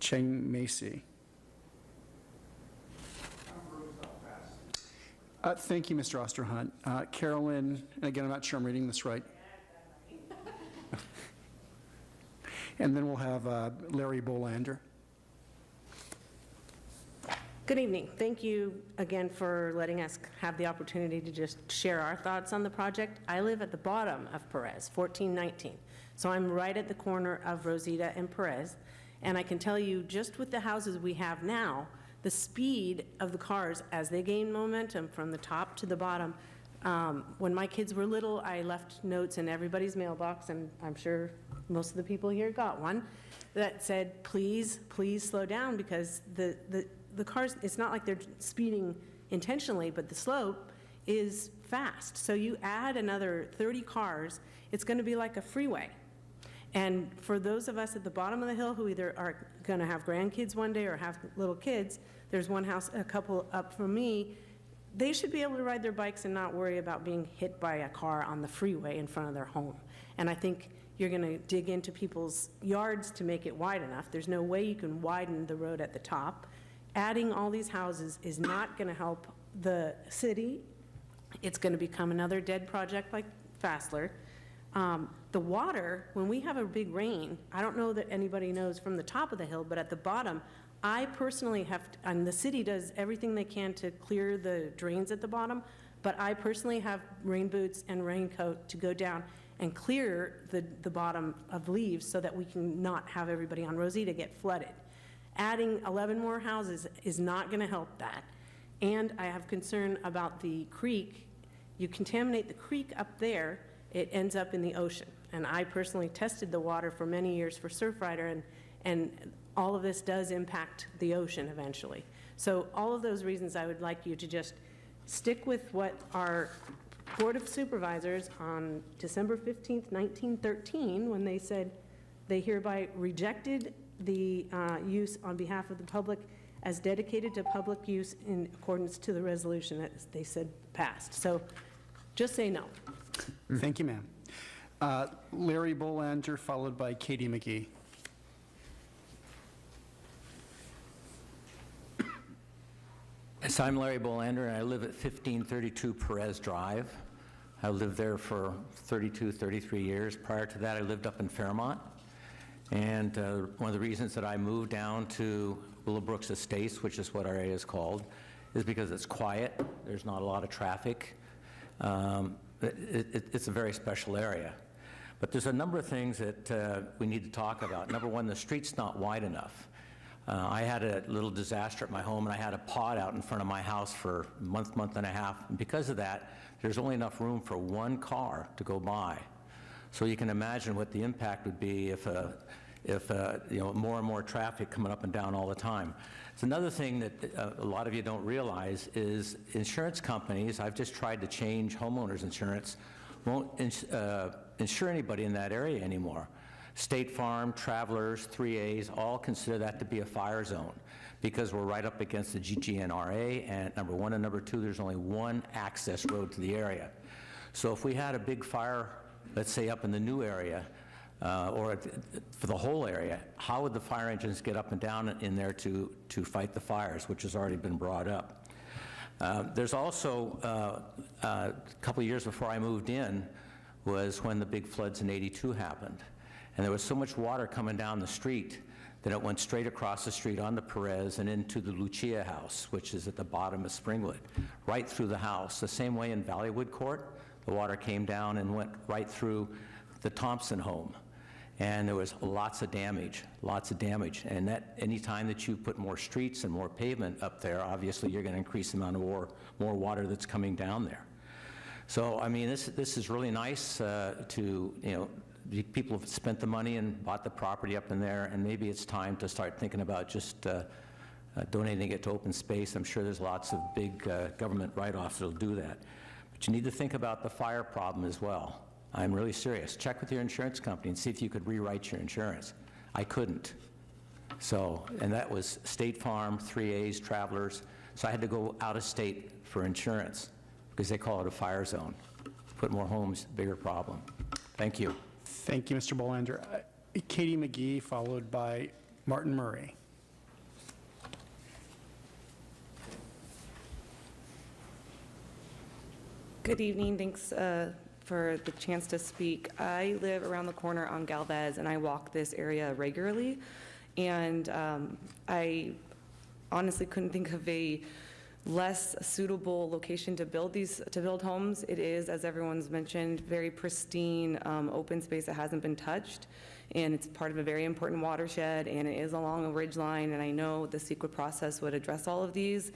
Cheng Macy. Thank you, Mr. Osterhunt. Carolyn, and again, I'm not sure I'm reading this right. And then we'll have Larry Bolander. Good evening. Thank you again for letting us have the opportunity to just share our thoughts on the project. I live at the bottom of Perez, 1419. So I'm right at the corner of Rosita and Perez. And I can tell you, just with the houses we have now, the speed of the cars as they gain momentum from the top to the bottom. When my kids were little, I left notes in everybody's mailbox, and I'm sure most of the people here got one, that said, please, please slow down, because the cars, it's not like they're speeding intentionally, but the slope is fast. So you add another 30 cars, it's going to be like a freeway. And for those of us at the bottom of the hill who either are going to have grandkids one day or have little kids, there's one house, a couple up from me, they should be able to ride their bikes and not worry about being hit by a car on the freeway in front of their home. And I think you're going to dig into people's yards to make it wide enough. There's no way you can widen the road at the top. Adding all these houses is not going to help the city. It's going to become another dead project like Fassler. The water, when we have a big rain, I don't know that anybody knows from the top of the hill, but at the bottom, I personally and the city does everything they can to clear the drains at the bottom, but I personally have rain boots and raincoat to go down and clear the bottom of leaves so that we can not have everybody on Rosita get flooded. Adding 11 more houses is not going to help that. And I have concern about the creek. You contaminate the creek up there, it ends up in the ocean. And I personally tested the water for many years for Surfrider, and all of this does impact the ocean eventually. So all of those reasons, I would like you to just stick with what our Board of Supervisors on December 15th, 1913, when they said they hereby rejected the use on behalf of the public as dedicated to public use in accordance to the resolution that they said passed. So just say no. Thank you, ma'am. Larry Bolander, followed by Katie McGee. Yes, I'm Larry Bolander, and I live at 1532 Perez Drive. I lived there for 32, 33 years. Prior to that, I lived up in Fairmont. And one of the reasons that I moved down to Willowbrooks Estates, which is what our area is called, is because it's quiet. There's not a lot of traffic. It's a very special area. But there's a number of things that we need to talk about. Number one, the street's not wide enough. I had a little disaster at my home, and I had a pod out in front of my house for a month and a half. And because of that, there's only enough room for one car to go by. So you can imagine what the impact would be if more and more traffic coming up and down all the time. It's another thing that a lot of you don't realize is insurance companies, I've just tried to change homeowners insurance, won't insure anybody in that area anymore. State Farm, Travelers, 3As, all consider that to be a fire zone because we're right up against the GGNRA, and number one and number two, there's only one access road to the area. So if we had a big fire, let's say up in the new area, or for the whole area, how would the fire engines get up and down in there to fight the fires, which has already been brought up? There's also, a couple of years before I moved in, was when the big floods in '82 happened. And there was so much water coming down the street that it went straight across the street onto Perez and into the Lucia house, which is at the bottom of Springwood, right through the house. The same way in Valleywood Court, the water came down and went right through the Thompson home. And there was lots of damage. And that any time that you put more streets and more pavement up there, obviously you're going to increase the amount of more water that's coming down there. So, I mean, this is really nice people have spent the money and bought the property up in there, and maybe it's time to start thinking about just donating it to open space. I'm sure there's lots of big government write-offs that'll do that. But you need to think about the fire problem as well. I'm really serious. Check with your insurance company and see if you could rewrite your insurance. I couldn't. So, and that was State Farm, 3As, Travelers. So I had to go out of state for insurance because they call it a fire zone. Put more homes, bigger problem. Thank you. Thank you, Mr. Bolander. Katie McGee, followed by Martin Murray. Good evening. Thanks for the chance to speak. I live around the corner on Galvez, and I walk this area regularly. And I honestly couldn't think of a less suitable location to build homes. It is, as everyone's mentioned, very pristine, open space that hasn't been touched, and it's part of a very important watershed, and it is along a ridge line, and I know the CEQA process would address all of these.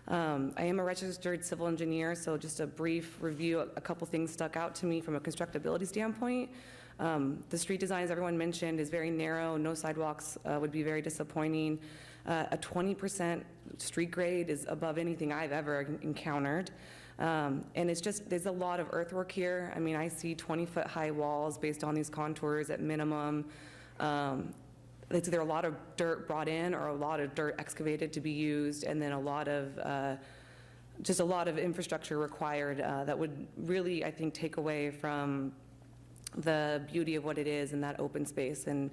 I am a registered civil engineer, so just a brief review. A couple things stuck out to me from a constructability standpoint. The street design, as everyone mentioned, is very narrow. No sidewalks would be very disappointing. A 20% street grade is above anything I've ever encountered. And it's just, there's a lot of earthwork here. I mean, I see 20-foot high walls based on these contours at minimum. It's either a lot of dirt brought in or a lot of dirt excavated to be used, and then a lot of, just a lot of infrastructure required that would really, I think, take away from the beauty of what it is in that open space. And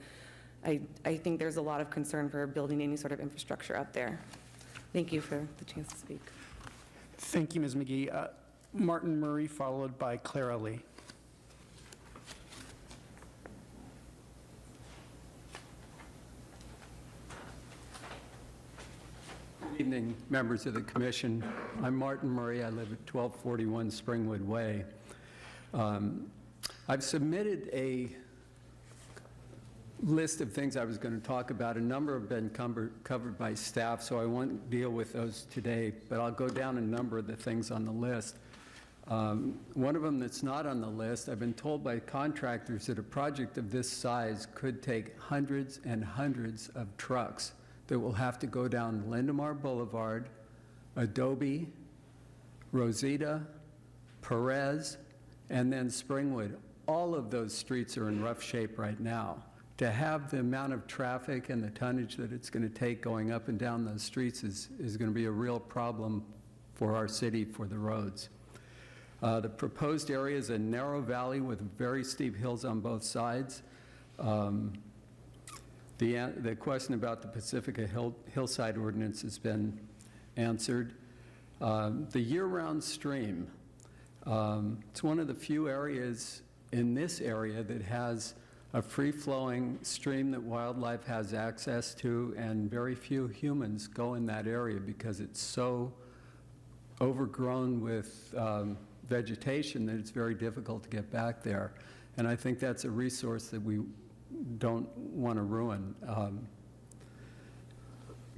I think there's a lot of concern for building any sort of infrastructure up there. Thank you for the chance to speak. Thank you, Ms. McGee. Martin Murray, followed by Clara Lee. Evening, members of the commission. I'm Martin Murray. I live at 1241 Springwood Way. I've submitted a list of things I was going to talk about. A number have been covered by staff, so I won't deal with those today, but I'll go down a number of the things on the list. One of them that's not on the list, I've been told by contractors that a project of this size could take hundreds and hundreds of trucks that will have to go down Lindemar Boulevard, Adobe, Rosita, Perez, and then Springwood. All of those streets are in rough shape right now. To have the amount of traffic and the tonnage that it's going to take going up and down those streets is going to be a real problem for our city, for the roads. The proposed area is a narrow valley with very steep hills on both sides. The question about the Pacifica hillside ordinance has been answered. The year-round stream, it's one of the few areas in this area that has a free-flowing stream that wildlife has access to, and very few humans go in that area because it's so overgrown with vegetation that it's very difficult to get back there. And I think that's a resource that we don't want to ruin.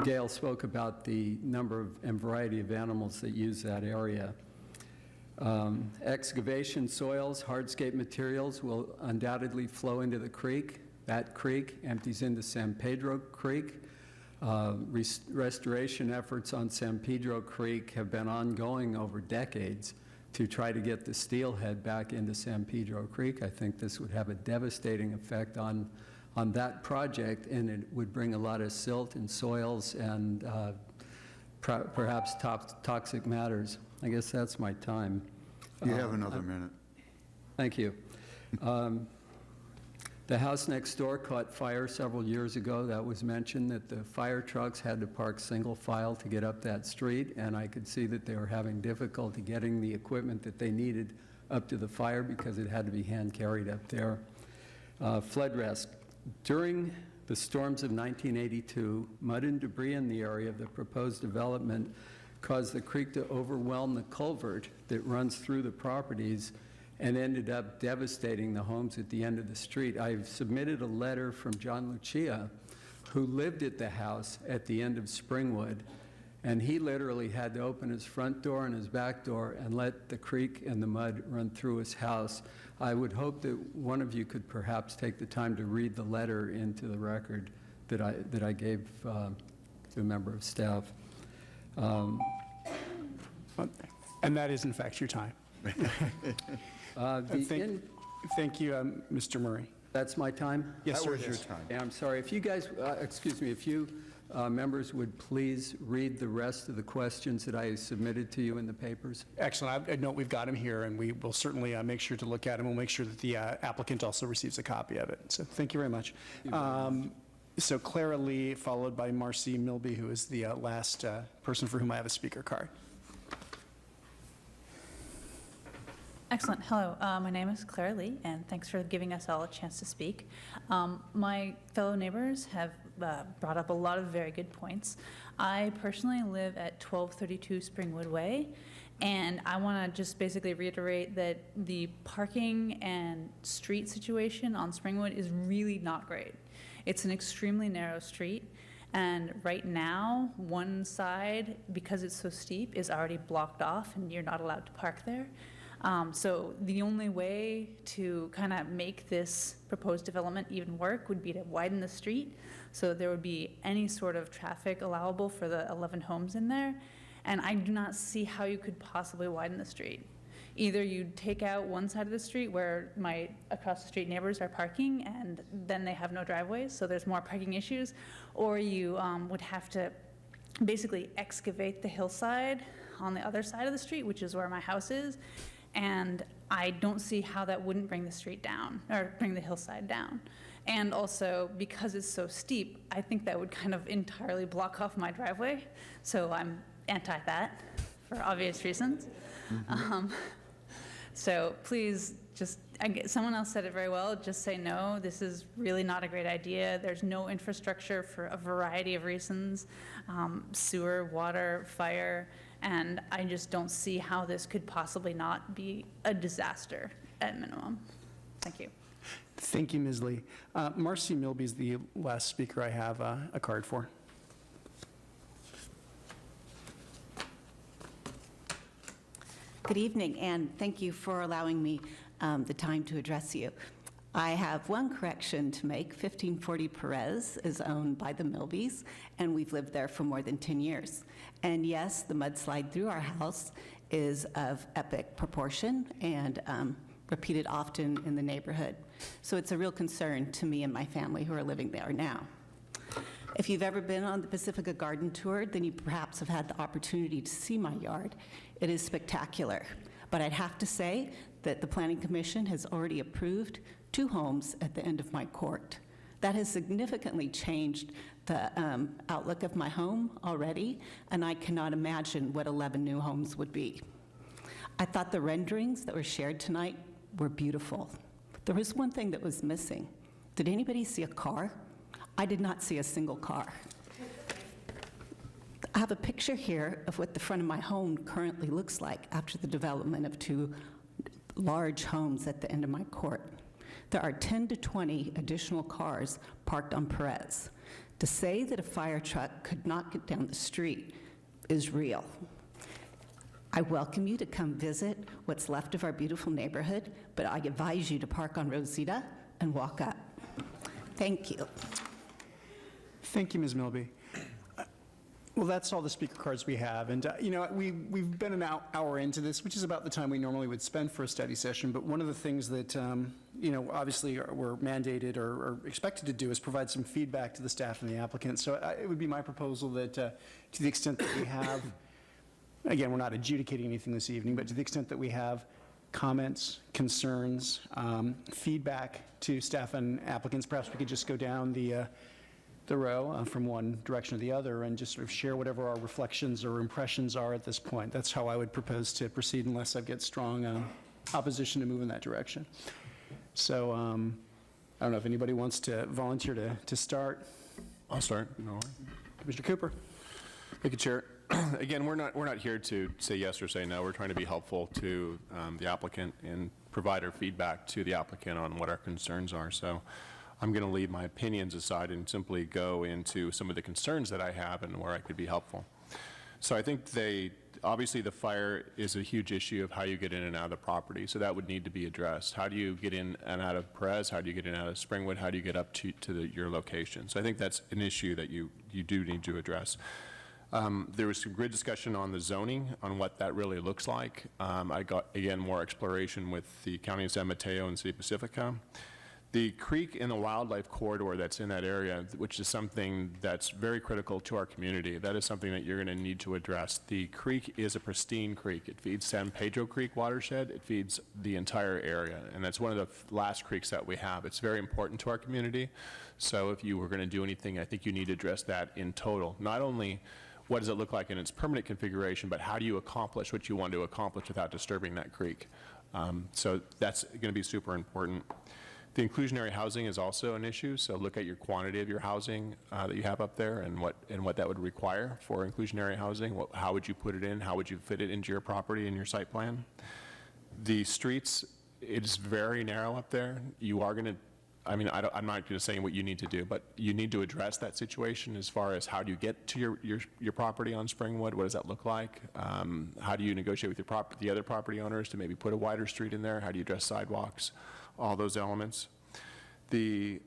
Gail spoke about the number of and variety of animals that use that area. Excavation soils, hardscape materials will undoubtedly flow into the creek. That creek empties into San Pedro Creek. Restoration efforts on San Pedro Creek have been ongoing over decades to try to get the steelhead back into San Pedro Creek. I think this would have a devastating effect on that project, and it would bring a lot of silt and soils and perhaps toxic matters. I guess that's my time. You have another minute. Thank you. The house next door caught fire several years ago. That was mentioned, that the fire trucks had to park single file to get up that street, and I could see that they were having difficulty getting the equipment that they needed up to the fire because it had to be hand carried up there. Flood risk. During the storms of 1982, mud and debris in the area of the proposed development caused the creek to overwhelm the culvert that runs through the properties and ended up devastating the homes at the end of the street. I've submitted a letter from John Lucia, who lived at the house at the end of Springwood, and he literally had to open his front door and his back door and let the creek and the mud run through his house. I would hope that one of you could perhaps take the time to read the letter into the record that I gave to a member of staff. And that is, in fact, your time. Thank you, Mr. Murray. That's my time? Yes, sir. That was your time. Yeah, I'm sorry. If you guys, excuse me, if you members would please read the rest of the questions that I submitted to you in the papers. Excellent. I note we've got him here, and we will certainly make sure to look at him. We'll make sure that the applicant also receives a copy of it. So thank you very much. So Clara Lee, followed by Marcy Milby, who is the last person for whom I have a speaker card. Excellent. Hello, my name is Clara Lee, and thanks for giving us all a chance to speak. My fellow neighbors have brought up a lot of very good points. I personally live at 1232 Springwood Way, and I want to just basically reiterate that the parking and street situation on Springwood is really not great. It's an extremely narrow street, and right now, one side, because it's so steep, is already blocked off, and you're not allowed to park there. So the only way to kind of make this proposed development even work would be to widen the street so there would be any sort of traffic allowable for the 11 homes in there. And I do not see how you could possibly widen the street. Either you'd take out one side of the street where my across the street neighbors are parking and then they have no driveways, so there's more parking issues, or you would have to basically excavate the hillside on the other side of the street, which is where my house is. And I don't see how that wouldn't bring the street down, or bring the hillside down. And also, because it's so steep, I think that would kind of entirely block off my driveway. So I'm anti that, for obvious reasons. So please just someone else said it very well, just say no. This is really not a great idea. There's no infrastructure for a variety of reasons, sewer, water, fire, and I just don't see how this could possibly not be a disaster at minimum. Thank you. Thank you, Ms. Lee. Marcy Milby is the last speaker I have a card for. Good evening, and thank you for allowing me the time to address you. I have one correction to make. 1540 Perez is owned by the Milbys, and we've lived there for more than 10 years. And yes, the mudslide through our house is of epic proportion and repeated often in the neighborhood. So it's a real concern to me and my family who are living there now. If you've ever been on the Pacifica garden tour, then you perhaps have had the opportunity to see my yard. It is spectacular. But I'd have to say that the Planning Commission has already approved 2 homes at the end of my court. That has significantly changed the outlook of my home already, and I cannot imagine what 11 new homes would be. I thought the renderings that were shared tonight were beautiful. There was one thing that was missing. Did anybody see a car? I did not see a single car. I have a picture here of what the front of my home currently looks like after the development of 2 large homes at the end of my court. There are 10 to 20 additional cars parked on Perez. To say that a fire truck could not get down the street is real. I welcome you to come visit what's left of our beautiful neighborhood, but I advise you to park on Rosita and walk up. Thank you. Thank you, Ms. Milby. Well, that's all the speaker cards we have. And, we've been an hour into this, which is about the time we normally would spend for a study session. But one of the things that, obviously we're mandated or expected to do is provide some feedback to the staff and the applicant. So it would be my proposal that to the extent that we have, again, we're not adjudicating anything this evening, but to the extent that we have comments, concerns, feedback to staff and applicants, perhaps we could just go down the row from one direction to the other and just sort of share whatever our reflections or impressions are at this point. That's how I would propose to proceed unless I get strong opposition to move in that direction. So I don't know if anybody wants to volunteer to start. I'll start. No. Commissioner Cooper. Thank you, Chair. Again, we're not here to say yes or say no. We're trying to be helpful to the applicant and provide our feedback to the applicant on what our concerns are. So I'm going to leave my opinions aside and simply go into some of the concerns that I have and where I could be helpful. So I think obviously the fire is a huge issue of how you get in and out of the property, so that would need to be addressed. How do you get in and out of Perez? How do you get in and out of Springwood? How do you get up to your location? So I think that's an issue that you do need to address. There was some good discussion on the zoning, on what that really looks like. I got, again, more exploration with the County of San Mateo and City of Pacifica. The creek in the wildlife corridor that's in that area, which is something that's very critical to our community, that is something that you're going to need to address. The creek is a pristine creek. It feeds San Pedro Creek watershed. It feeds the entire area, and that's one of the last creeks that we have. It's very important to our community, so if you were going to do anything, I think you need to address that in total. Not only what does it look like in its permanent configuration, but how do you accomplish what you want to accomplish without disturbing that creek? So that's going to be super important. The inclusionary housing is also an issue, so look at your quantity of your housing that you have up there and what that would require for inclusionary housing. How would you put it in? How would you fit it into your property and your site plan? The streets, it's very narrow up there. You are going to, I'm not going to say what you need to do, but you need to address that situation as far as how do you get to your property on Springwood? What does that look like? How do you negotiate with the other property owners to maybe put a wider street in there? How do you address sidewalks? All those elements. The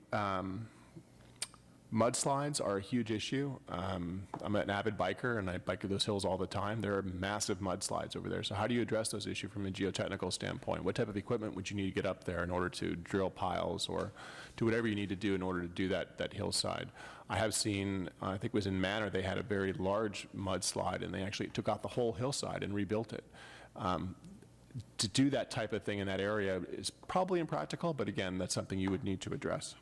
mudslides are a huge issue. I'm an avid biker, and I bike those hills all the time. There are massive mudslides over there. So how do you address those issues from a geotechnical standpoint? What type of equipment would you need to get up there in order to drill piles or do whatever you need to do in order to do that hillside? I have seen, I think it was in Manor, they had a very large mudslide, and they actually took out the whole hillside and rebuilt it. To do that type of thing in that area is probably impractical, but again, that's something you would need to address.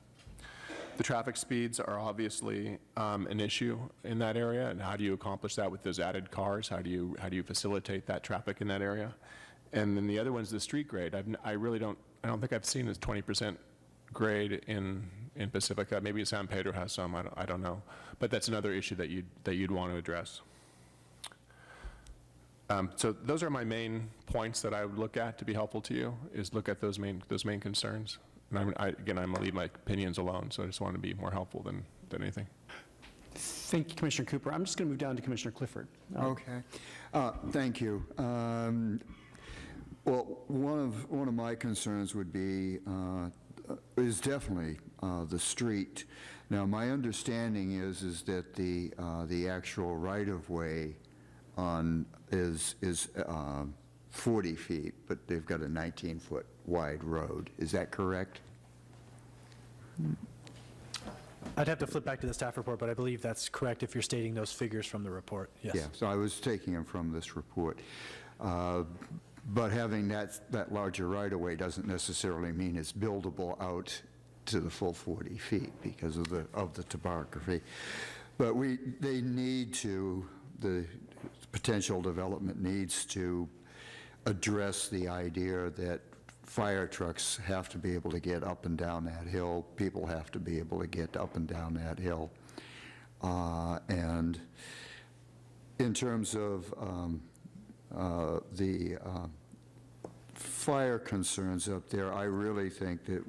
The traffic speeds are obviously an issue in that area, and how do you accomplish that with those added cars? How do you facilitate that traffic in that area? And then the other one's the street grade. I really don't don't think I've seen this 20% grade in Pacifica. Maybe San Pedro has some, I don't know. But that's another issue that you'd want to address. So those are my main points that I would look at to be helpful to you, is look at those main concerns. And again, I'm going to leave my opinions alone, so I just want to be more helpful than anything. Thank you, Commissioner Cooper. I'm just going to move down to Commissioner Clifford. Okay. Thank you. Well, one of my concerns would be is definitely the street. Now, my understanding is that the actual right-of-way is 40 feet, but they've got a 19-foot wide road. Is that correct? I'd have to flip back to the staff report, but I believe that's correct if you're stating those figures from the report. Yes. Yeah, so I was taking them from this report. But having that larger right-of-way doesn't necessarily mean it's buildable out to the full 40 feet because of the topography. But the potential development needs to address the idea that fire trucks have to be able to get up and down that hill. People have to be able to get up and down that hill. And in terms of the fire concerns up there, I really think that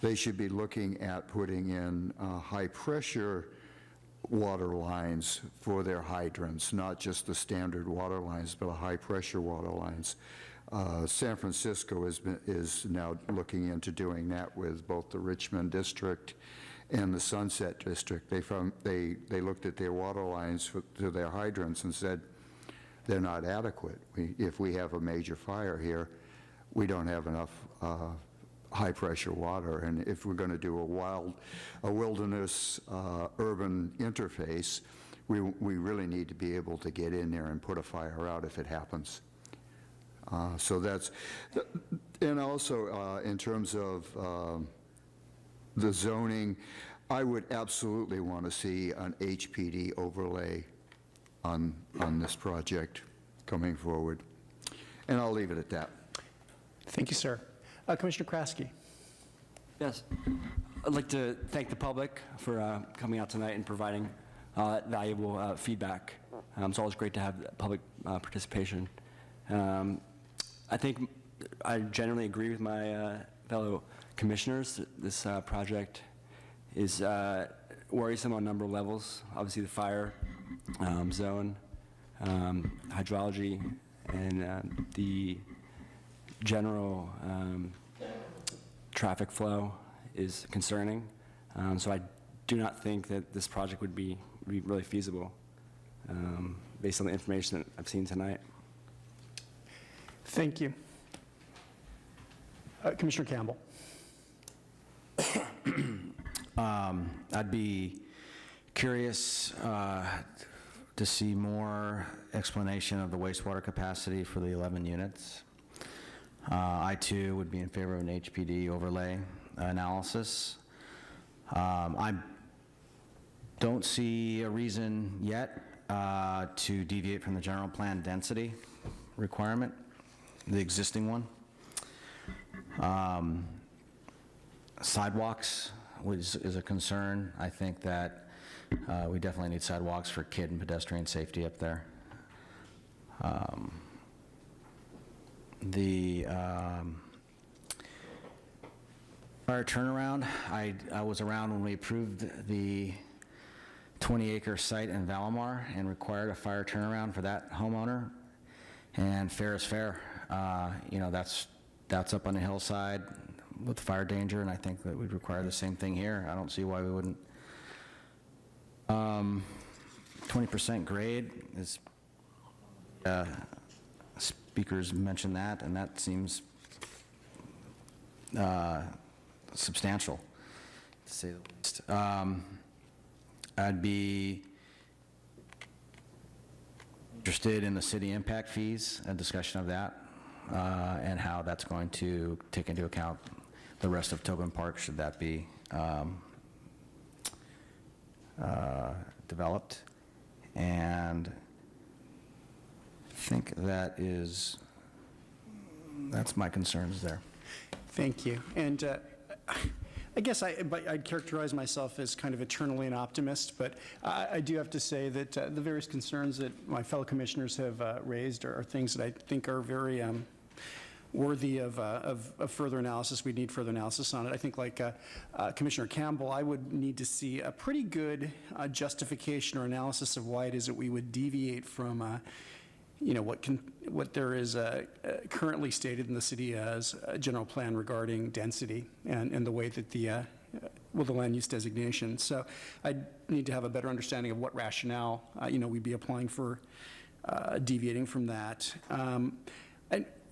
they should be looking at putting in high-pressure water lines for their hydrants, not just the standard water lines, but high-pressure water lines. San Francisco is now looking into doing that with both the Richmond District and the Sunset District. They looked at their water lines to their hydrants and said they're not adequate. If we have a major fire here, we don't have enough high-pressure water, and if we're going to do a wilderness urban interface, we really need to be able to get in there and put a fire out if it happens. So that's, and also in terms of the zoning, I would absolutely want to see an HPD overlay on this project coming forward. And I'll leave it at that. Thank you, sir. Commissioner Kraske. Yes. I'd like to thank the public for coming out tonight and providing valuable feedback. It's always great to have public participation. I think I generally agree with my fellow commissioners. This project is worrisome on a number of levels. Obviously, the fire zone, hydrology, and the general traffic flow is concerning. So I do not think that this project would be really feasible based on the information that I've seen tonight. Thank you. Commissioner Campbell. I'd be curious to see more explanation of the wastewater capacity for the 11 units. I, too, would be in favor of an HPD overlay analysis. I don't see a reason yet to deviate from the general plan density requirement, the existing one. Sidewalks is a concern. I think that we definitely need sidewalks for kid and pedestrian safety up there. The fire turnaround, I was around when we approved the 20-acre site in Valimar and required a fire turnaround for that homeowner. And fair is fair. You know, that's up on the hillside with fire danger, and I think that we'd require the same thing here. I don't see why we wouldn't. 20% grade is, speakers mentioned that, and that seems substantial, to say the least. I'd be interested in the city impact fees, a discussion of that, and how that's going to take into account the rest of Tobin Park, should that be developed. And I think that's my concerns there. Thank you. And I guess I'd characterize myself as kind of eternally an optimist, but I do have to say that the various concerns that my fellow commissioners have raised are things that I think are very worthy of further analysis. We need further analysis on it. I think, like Commissioner Campbell, I would need to see a pretty good justification or analysis of why it is that we would deviate from what there is currently stated in the city as a general plan regarding density and the way that the land use designation. So I need to have a better understanding of what rationale we'd be applying for deviating from that.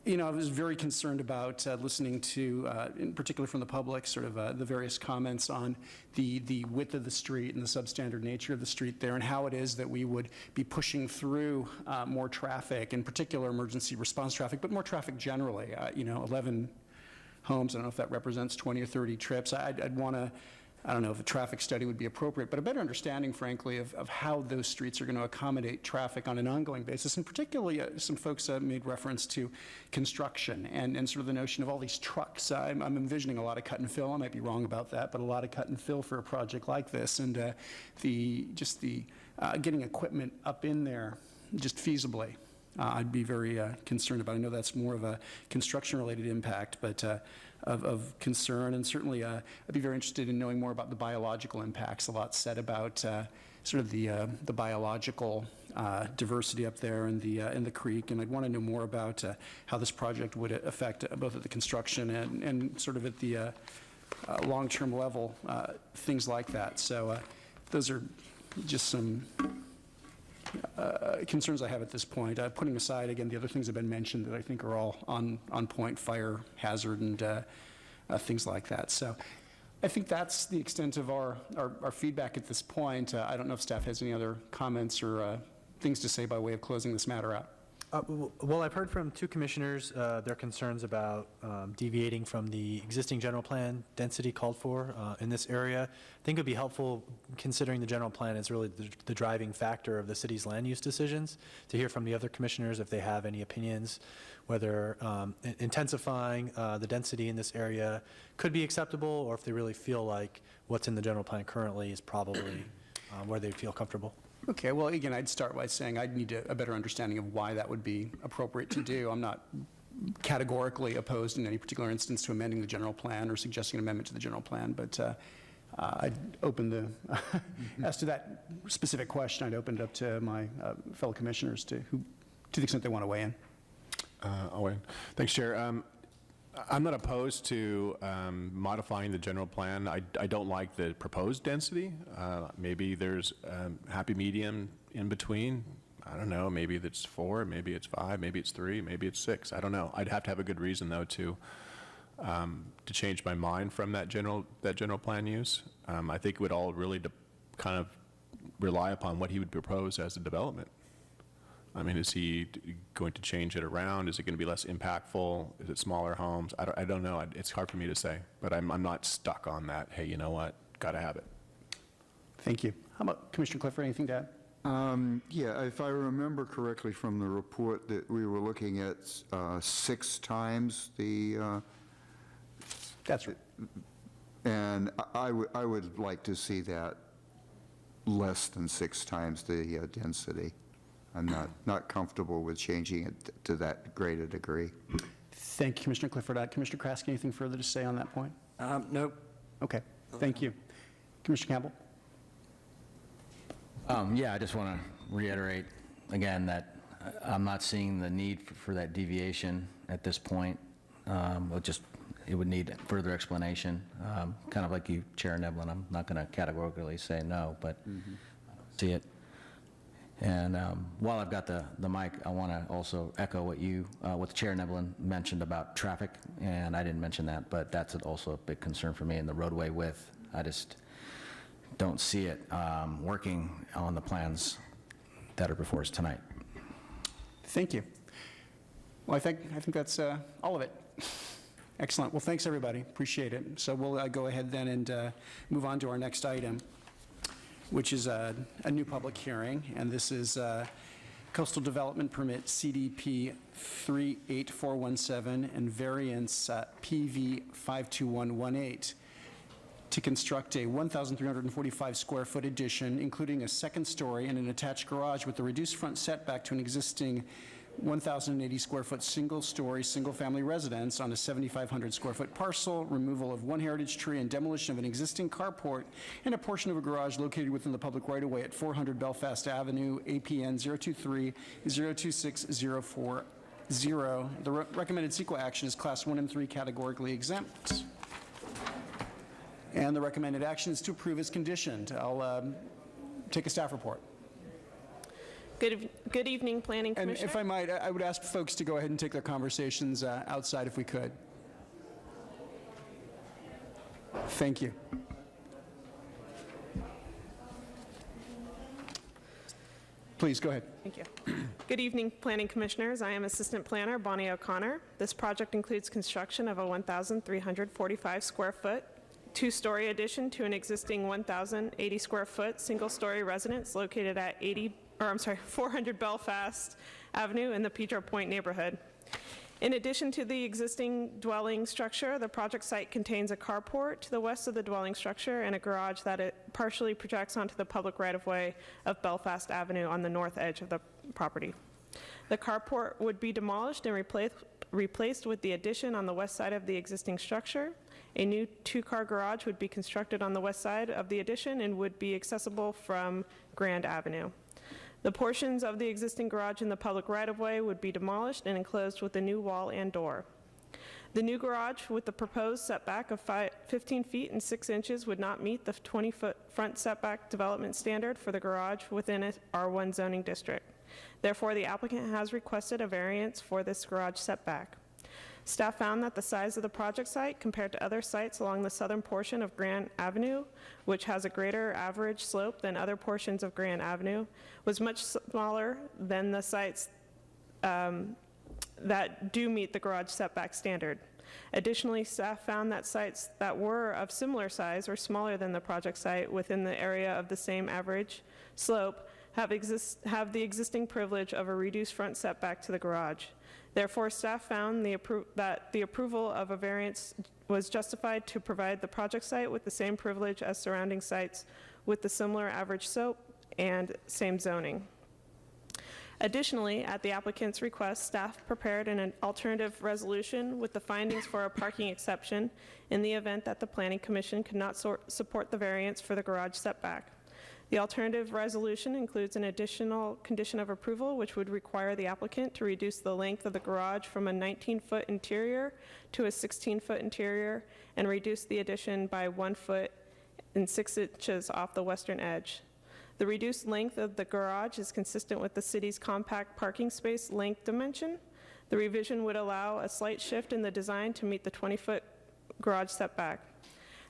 I was very concerned about listening to, in particular from the public, sort of the various comments on the width of the street and the substandard nature of the street there, and how it is that we would be pushing through more traffic, in particular emergency response traffic, but more traffic generally. 11 homes, I don't know if that represents 20 or 30 trips. I'd want to, I don't know if a traffic study would be appropriate, but a better understanding, frankly, of how those streets are going to accommodate traffic on an ongoing basis. And particularly, some folks made reference to construction and sort of the notion of all these trucks. I'm envisioning a lot of cut and fill. I might be wrong about that, but a lot of cut and fill for a project like this. And getting equipment up in there just feasibly, I'd be very concerned about. I know that's more of a construction-related impact, but of concern, and certainly I'd be very interested in knowing more about the biological impacts. A lot said about sort of the biological diversity up there in the creek, and I'd want to know more about how this project would affect both at the construction and sort of at the long-term level, things like that. So those are just some concerns I have at this point. Putting aside, again, the other things that have been mentioned that I think are all on point, fire hazard and things like that. So I think that's the extent of our feedback at this point. I don't know if staff has any other comments or things to say by way of closing this matter out. Well, I've heard from two commissioners their concerns about deviating from the existing general plan density called for in this area. I think it would be helpful, considering the general plan is really the driving factor of the city's land use decisions, to hear from the other commissioners if they have any opinions, whether intensifying the density in this area could be acceptable, or if they really feel like what's in the general plan currently is probably where they feel comfortable. Okay, well, again, I'd start by saying I'd need a better understanding of why that would be appropriate to do. I'm not categorically opposed in any particular instance to amending the general plan or suggesting an amendment to the general plan, but I'd open as to that specific question, I'd open it up to my fellow commissioners to the extent they want to weigh in. I'll weigh in. Thanks, Chair. I'm not opposed to modifying the general plan. I don't like the proposed density. Maybe there's happy medium in between. I don't know. Maybe it's 4, maybe it's 5, maybe it's 3, maybe it's 6. I don't know. I'd have to have a good reason, though, to change my mind from that general plan use. I think it would all really kind of rely upon what he would propose as a development. I mean, is he going to change it around? Is it going to be less impactful? Is it smaller homes? I don't know. It's hard for me to say, but I'm not stuck on that. Hey, you know what? Got to have it. Thank you. How about Commissioner Clifford? Anything to add? Yeah, if I remember correctly from the report, that we were looking at 6 times the. That's right. And I would like to see that less than 6 times the density. I'm not comfortable with changing it to that great a degree. Thank you, Commissioner Clifford. Commissioner Kraske, anything further to say on that point? Nope. Okay, thank you. Commissioner Campbell? Yeah, I just want to reiterate again that I'm not seeing the need for that deviation at this point. It would need further explanation. Kind of like you, Chair Neblin, I'm not going to categorically say no, but see it. And while I've got the mic, I want to also echo what the Chair Neblin mentioned about traffic, and I didn't mention that, but that's also a big concern for me in the roadway width. I just don't see it working on the plans that are before us tonight. Thank you. Well, I think that's all of it. Excellent. Well, thanks, everybody. Appreciate it. So we'll go ahead then and move on to our next item, which is a new public hearing, and this is Coastal Development Permit CDP 38417 and variance PV 52118 to construct a 1,345 square foot addition, including a second story and an attached garage with a reduced front setback to an existing 1,080 square foot single-story, single-family residence on a 7,500 square foot parcel, removal of one heritage tree and demolition of an existing carport and a portion of a garage located within the public right-of-way at 400 Belfast Avenue, APN 023-026040. The recommended CEQA action is Class 1 and 3 categorically exempt. And the recommended action is to approve as conditioned. I'll take a staff report. Good evening, Planning And Commissioner. if I might, I would ask folks to go ahead and take their conversations outside if we could. Thank you. Please, go ahead. Thank you. Good evening, Planning Commissioners. I am Assistant Planner Bonnie O'Connor. This project includes construction of a 1,345 square foot, two-story addition to an existing 1,080 square foot single-story residence located at 400 Belfast Avenue in the Pedro Point neighborhood. In addition to the existing dwelling structure, the project site contains a carport to the west of the dwelling structure and a garage that it partially projects onto the public right-of-way of Belfast Avenue on the north edge of the property. The carport would be demolished and replaced with the addition on the west side of the existing structure. A new two-car garage would be constructed on the west side of the addition and would be accessible from Grand Avenue. The portions of the existing garage in the public right-of-way would be demolished and enclosed with a new wall and door. The new garage, with the proposed setback of 15 feet and 6 inches, would not meet the 20-foot front setback development standard for the garage within a R1 zoning district. Therefore, the applicant has requested a variance for this garage setback. Staff found that the size of the project site compared to other sites along the southern portion of Grand Avenue, which has a greater average slope than other portions of Grand Avenue, was much smaller than the sites that do meet the garage setback standard. Additionally, staff found that sites that were of similar size or smaller than the project site within the area of the same average slope have the existing privilege of a reduced front setback to the garage. Therefore, staff found that the approval of a variance was justified to provide the project site with the same privilege as surrounding sites with the similar average slope and same zoning. Additionally, at the applicant's request, staff prepared an alternative resolution with the findings for a parking exception in the event that the Planning Commission could not support the variance for the garage setback. The alternative resolution includes an additional condition of approval, which would require the applicant to reduce the length of the garage from a 19-foot interior to a 16-foot interior and reduce the addition by 1 foot and 6 inches off the western edge. The reduced length of the garage is consistent with the city's compact parking space length dimension. The revision would allow a slight shift in the design to meet the 20-foot garage setback.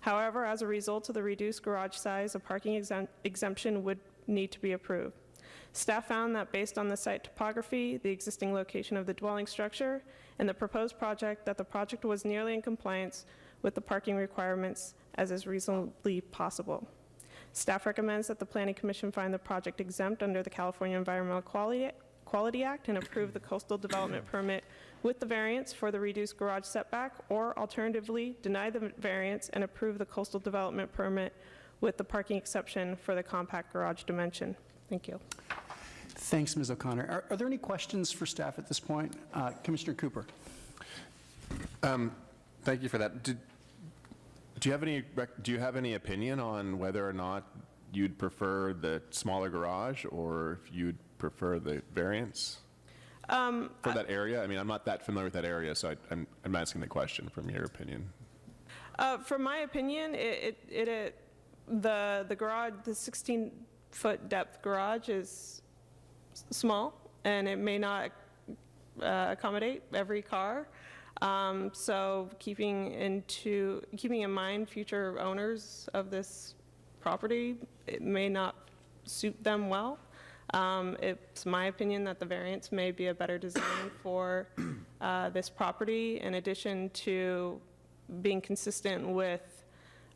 However, as a result of the reduced garage size, a parking exemption would need to be approved. Staff found that based on the site topography, the existing location of the dwelling structure, and the proposed project, that the project was nearly in compliance with the parking requirements as is reasonably possible. Staff recommends that the Planning Commission find the project exempt under the California Environmental Quality Act and approve the coastal development permit with the variance for the reduced garage setback, or alternatively deny the variance and approve the coastal development permit with the parking exception for the compact garage dimension. Thank you. Thanks, Ms. O'Connor. Are there any questions for staff at this point? Commissioner Cooper. Thank you for that. Do you have any opinion on whether or not you'd prefer the smaller garage or if you'd prefer the variance for that area? I mean, I'm not that familiar with that area, so I'm asking the question from your opinion. From my opinion, the garage, the 16-foot depth garage is small, and it may not accommodate every car. So keeping in mind future owners of this property, it may not suit them well. It's my opinion that the variance may be a better design for this property, in addition to being consistent with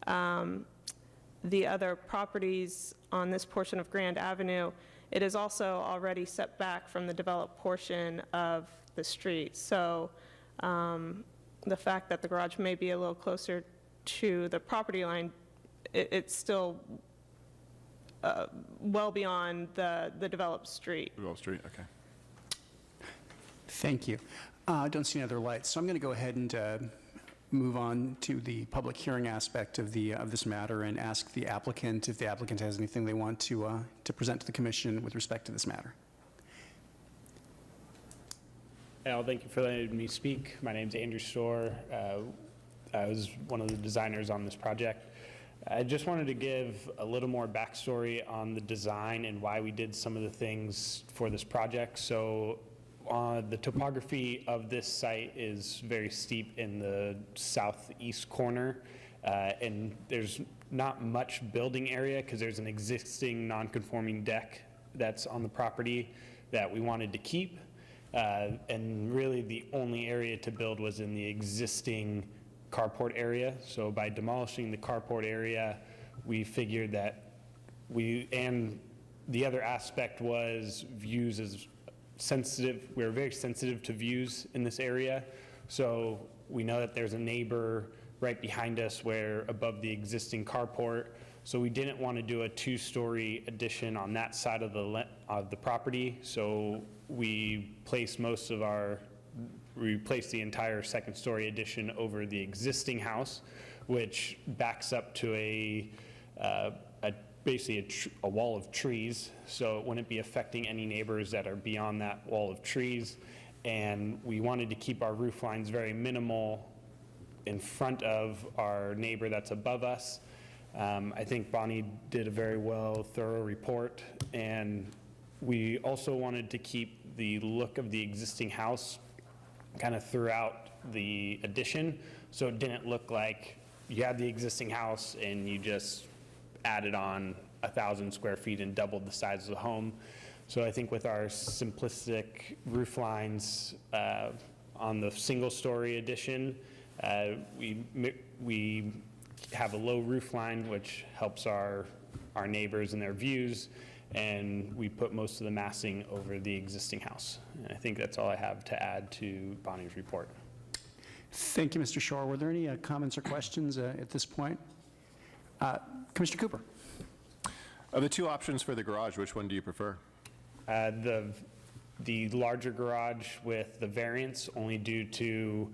the other properties on this portion of Grand Avenue. it is also already set back from the developed portion of the street. So the fact that the garage may be a little closer to the property line, it's still well beyond the developed street. Wall Street, okay. Thank you. I don't see any other lights, so I'm going to go ahead and move on to the public hearing aspect of this matter and ask the applicant if the applicant has anything they want to present to the commission with respect to this matter. Al, thank you for letting me speak. My name's Andrew Storr. I was one of the designers on this project. I just wanted to give a little more backstory on the design and why we did some of the things for this project. So the topography of this site is very steep in the southeast corner, and there's not much building area because there's an existing non-conforming deck that's on the property that we wanted to keep. And really the only area to build was in the existing carport area. So by demolishing the carport area, we figured that and the other aspect was views is sensitive. We're very sensitive to views in this area. So we know that there's a neighbor right behind us where above the existing carport. So we didn't want to do a two-story addition on that side of the property. So we placed the entire second-story addition over the existing house, which backs up to basically a wall of trees, so it wouldn't be affecting any neighbors that are beyond that wall of trees. And we wanted to keep our roof lines very minimal in front of our neighbor that's above us. I think Bonnie did a very thorough report, and we also wanted to keep the look of the existing house kind of throughout the addition, so it didn't look like you had the existing house and you just added on 1,000 square feet and doubled the size of the home. So I think with our simplistic roof lines on the single-story addition, we have a low roof line, which helps our neighbors and their views, and we put most of the massing over the existing house. And I think that's all I have to add to Bonnie's report. Thank you, Mr. Shore. Were there any comments or questions at this point? Commissioner Cooper. Of the two options for the garage, which one do you prefer? The larger garage with the variance, only due to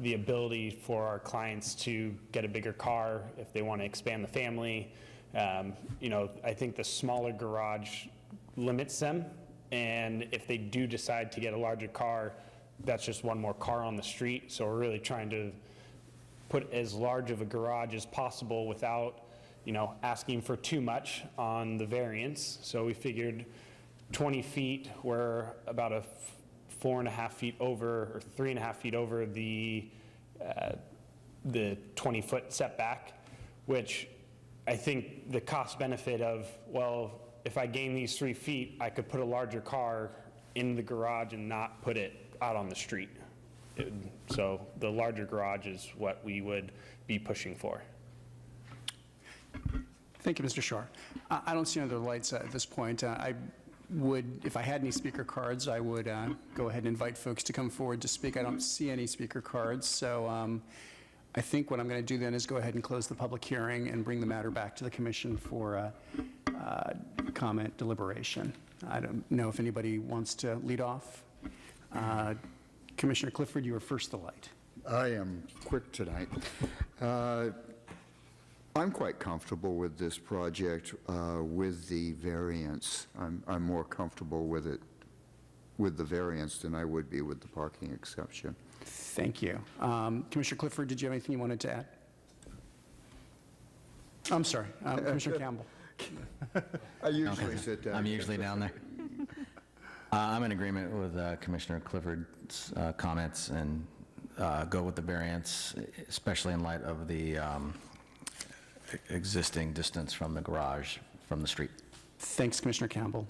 the ability for our clients to get a bigger car if they want to expand the family. I think the smaller garage limits them, and if they do decide to get a larger car, that's just one more car on the street. So we're really trying to put as large of a garage as possible without asking for too much on the variance. So we figured 20 feet, we're about a 4.5 feet over, or 3.5 feet over the 20-foot setback, which I think the cost benefit of, well, if I gain these 3 feet, I could put a larger car in the garage and not put it out on the street. So the larger garage is what we would be pushing for. Thank you, Mr. Shore. I don't see any other lights at this point. I would, if I had any speaker cards, I would go ahead and invite folks to come forward to speak. I don't see any speaker cards, so I think what I'm going to do then is go ahead and close the public hearing and bring the matter back to the commission for comment deliberation. I don't know if anybody wants to lead off. Commissioner Clifford, you were first to light. I am quick tonight. I'm quite comfortable with this project with the variance. I'm more comfortable with it with the variance than I would be with the parking exception. Thank you. Commissioner Clifford, did you have anything you wanted to add? I'm sorry, Commissioner Campbell. I usually sit down. I'm usually down there. I'm in agreement with Commissioner Clifford's comments and go with the variance, especially in light of the existing distance from the garage from the street. Thanks, Commissioner Campbell.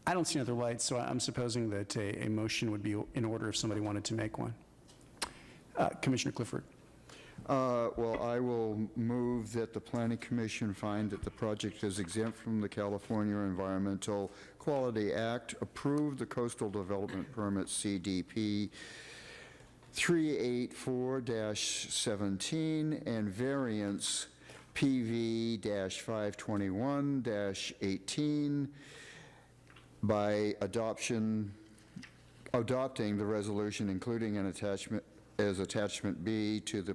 I don't see any other lights, so I'm supposing that a motion would be in order if somebody wanted to make one. Commissioner Clifford. Well, I will move that the Planning Commission find that the project is exempt from the California Environmental Quality Act, approve the Coastal Development Permit CDP 384-17 and variance PV-521-18 by adopting the resolution, including an attachment as attachment B to the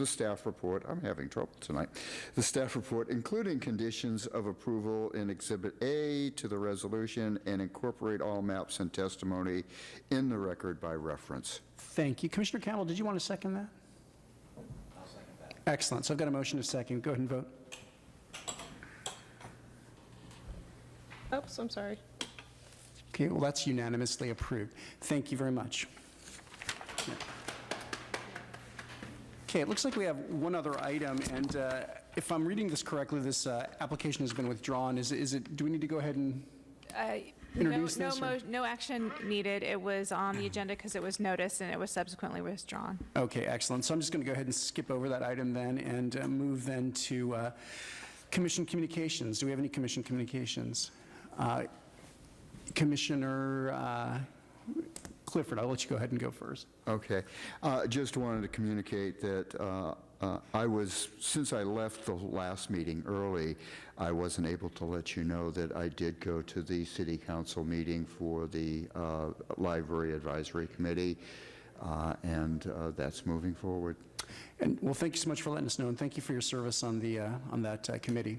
staff report. I'm having trouble tonight. The staff report, including conditions of approval in Exhibit A to the resolution, and incorporate all maps and testimony in the record by reference. Thank you. Commissioner Campbell, did you want to second that? I'll second that. Excellent. So I've got a motion to second. Go ahead and vote. Oops, I'm sorry. Okay, well, that's unanimously approved. Thank you very much. Okay, it looks like we have one other item, and if I'm reading this correctly, this application has been withdrawn. Is it, do we need to go ahead and introduce this? No action needed. It was on the agenda because it was noticed and it was subsequently withdrawn. Okay, excellent. So I'm just going to go ahead and skip over that item then and move then to commission communications. Do we have any commission communications? Commissioner Clifford, I'll let you go ahead and go first. Okay. Just wanted to communicate that since I left the last meeting early, I wasn't able to let you know that I did go to the City Council meeting for the Library Advisory Committee, and that's moving forward. And well, thank you so much for letting us know, and thank you for your service on that committee.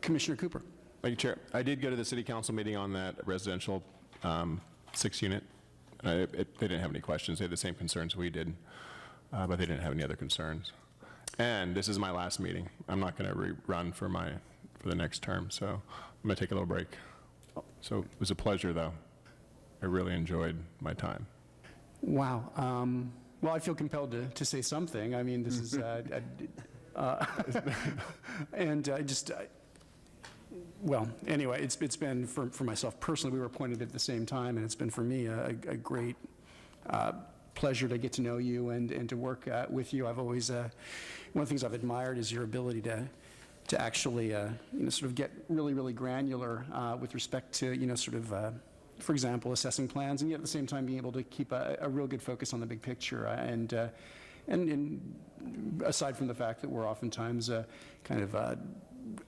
Commissioner Cooper. Thank you, Chair. I did go to the City Council meeting on that residential 6-unit. They didn't have any questions. They had the same concerns we did, but they didn't have any other concerns. And this is my last meeting. I'm not going to run for the next term, so I'm going to take a little break. So it was a pleasure, though. I really enjoyed my time. Wow. Well, I feel compelled to say something. I mean, this is, and I just. Well, anyway, it's been, for myself personally, we were appointed at the same time, and it's been for me a great pleasure to get to know you and to work with you. I've always, one of the things I've admired is your ability to actually, sort of get really, really granular with respect to, for example, assessing plans, and yet at the same time being able to keep a real good focus on the big picture. And aside from the fact that we're oftentimes kind of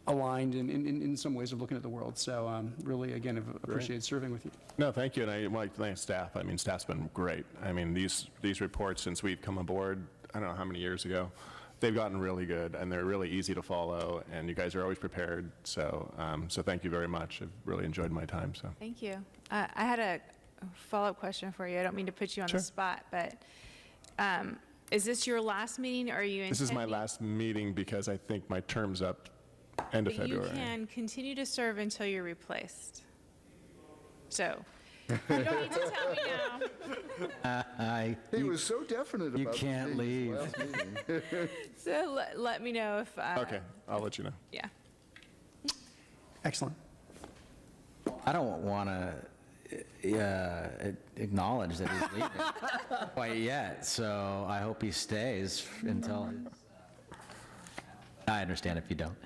aligned in some ways of looking at the world. So really, again, I've appreciated serving with you. No, thank you, and I like to thank staff. I mean, staff's been great. I mean, these reports, since we've come aboard, I don't know how many years ago, they've gotten really good, and they're really easy to follow, and you guys are always prepared. So so thank you very much. I've really enjoyed my time. So Thank you. I had a follow-up question for you. I don't mean to put you on the spot, but is this your last meeting, or are you this is my last meeting because I think my term's up end of February. You can continue to serve until you're replaced. So, you don't need to tell me now. He was so definite about you can't leave. last meeting. So let me know if... okay, I'll let you know. Yeah. Excellent. I don't want to acknowledge that he's leaving quite yet, so I hope he stays until I understand if you don't.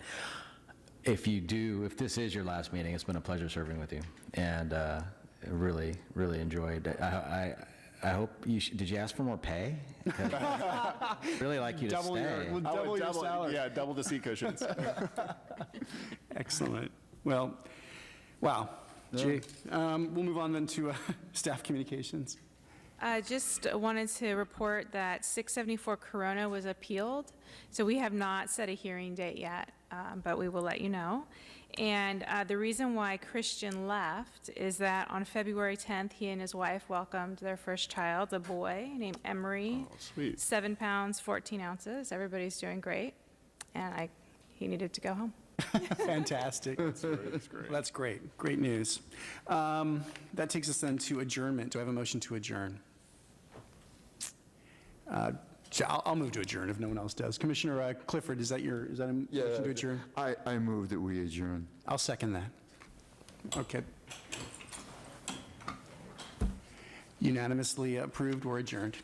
If you do, if this is your last meeting, it's been a pleasure serving with you, and really, really enjoyed. I hope you. Did you ask for more pay? Really like you to stay. Double your salary. Yeah, double the seat cushions. Excellent. Well, wow. Gee. We'll move on then to staff communications. I just wanted to report that 674 Corona was appealed. So we have not set a hearing date yet, but we will let you know. And the reason why Christian left is that on February 10th, he and his wife welcomed their first child, a boy named Emery. Oh, sweet. 7 pounds, 14 ounces. Everybody's doing great. And he needed to go home. Fantastic. That's great. That's great. Great news. That takes us then to adjournment. Do I have a motion to adjourn? I'll move to adjourn if no one else does. Commissioner Clifford, is that a motion to adjourn? I move that we adjourn. I'll second that. Okay. Unanimously approved. We're adjourned.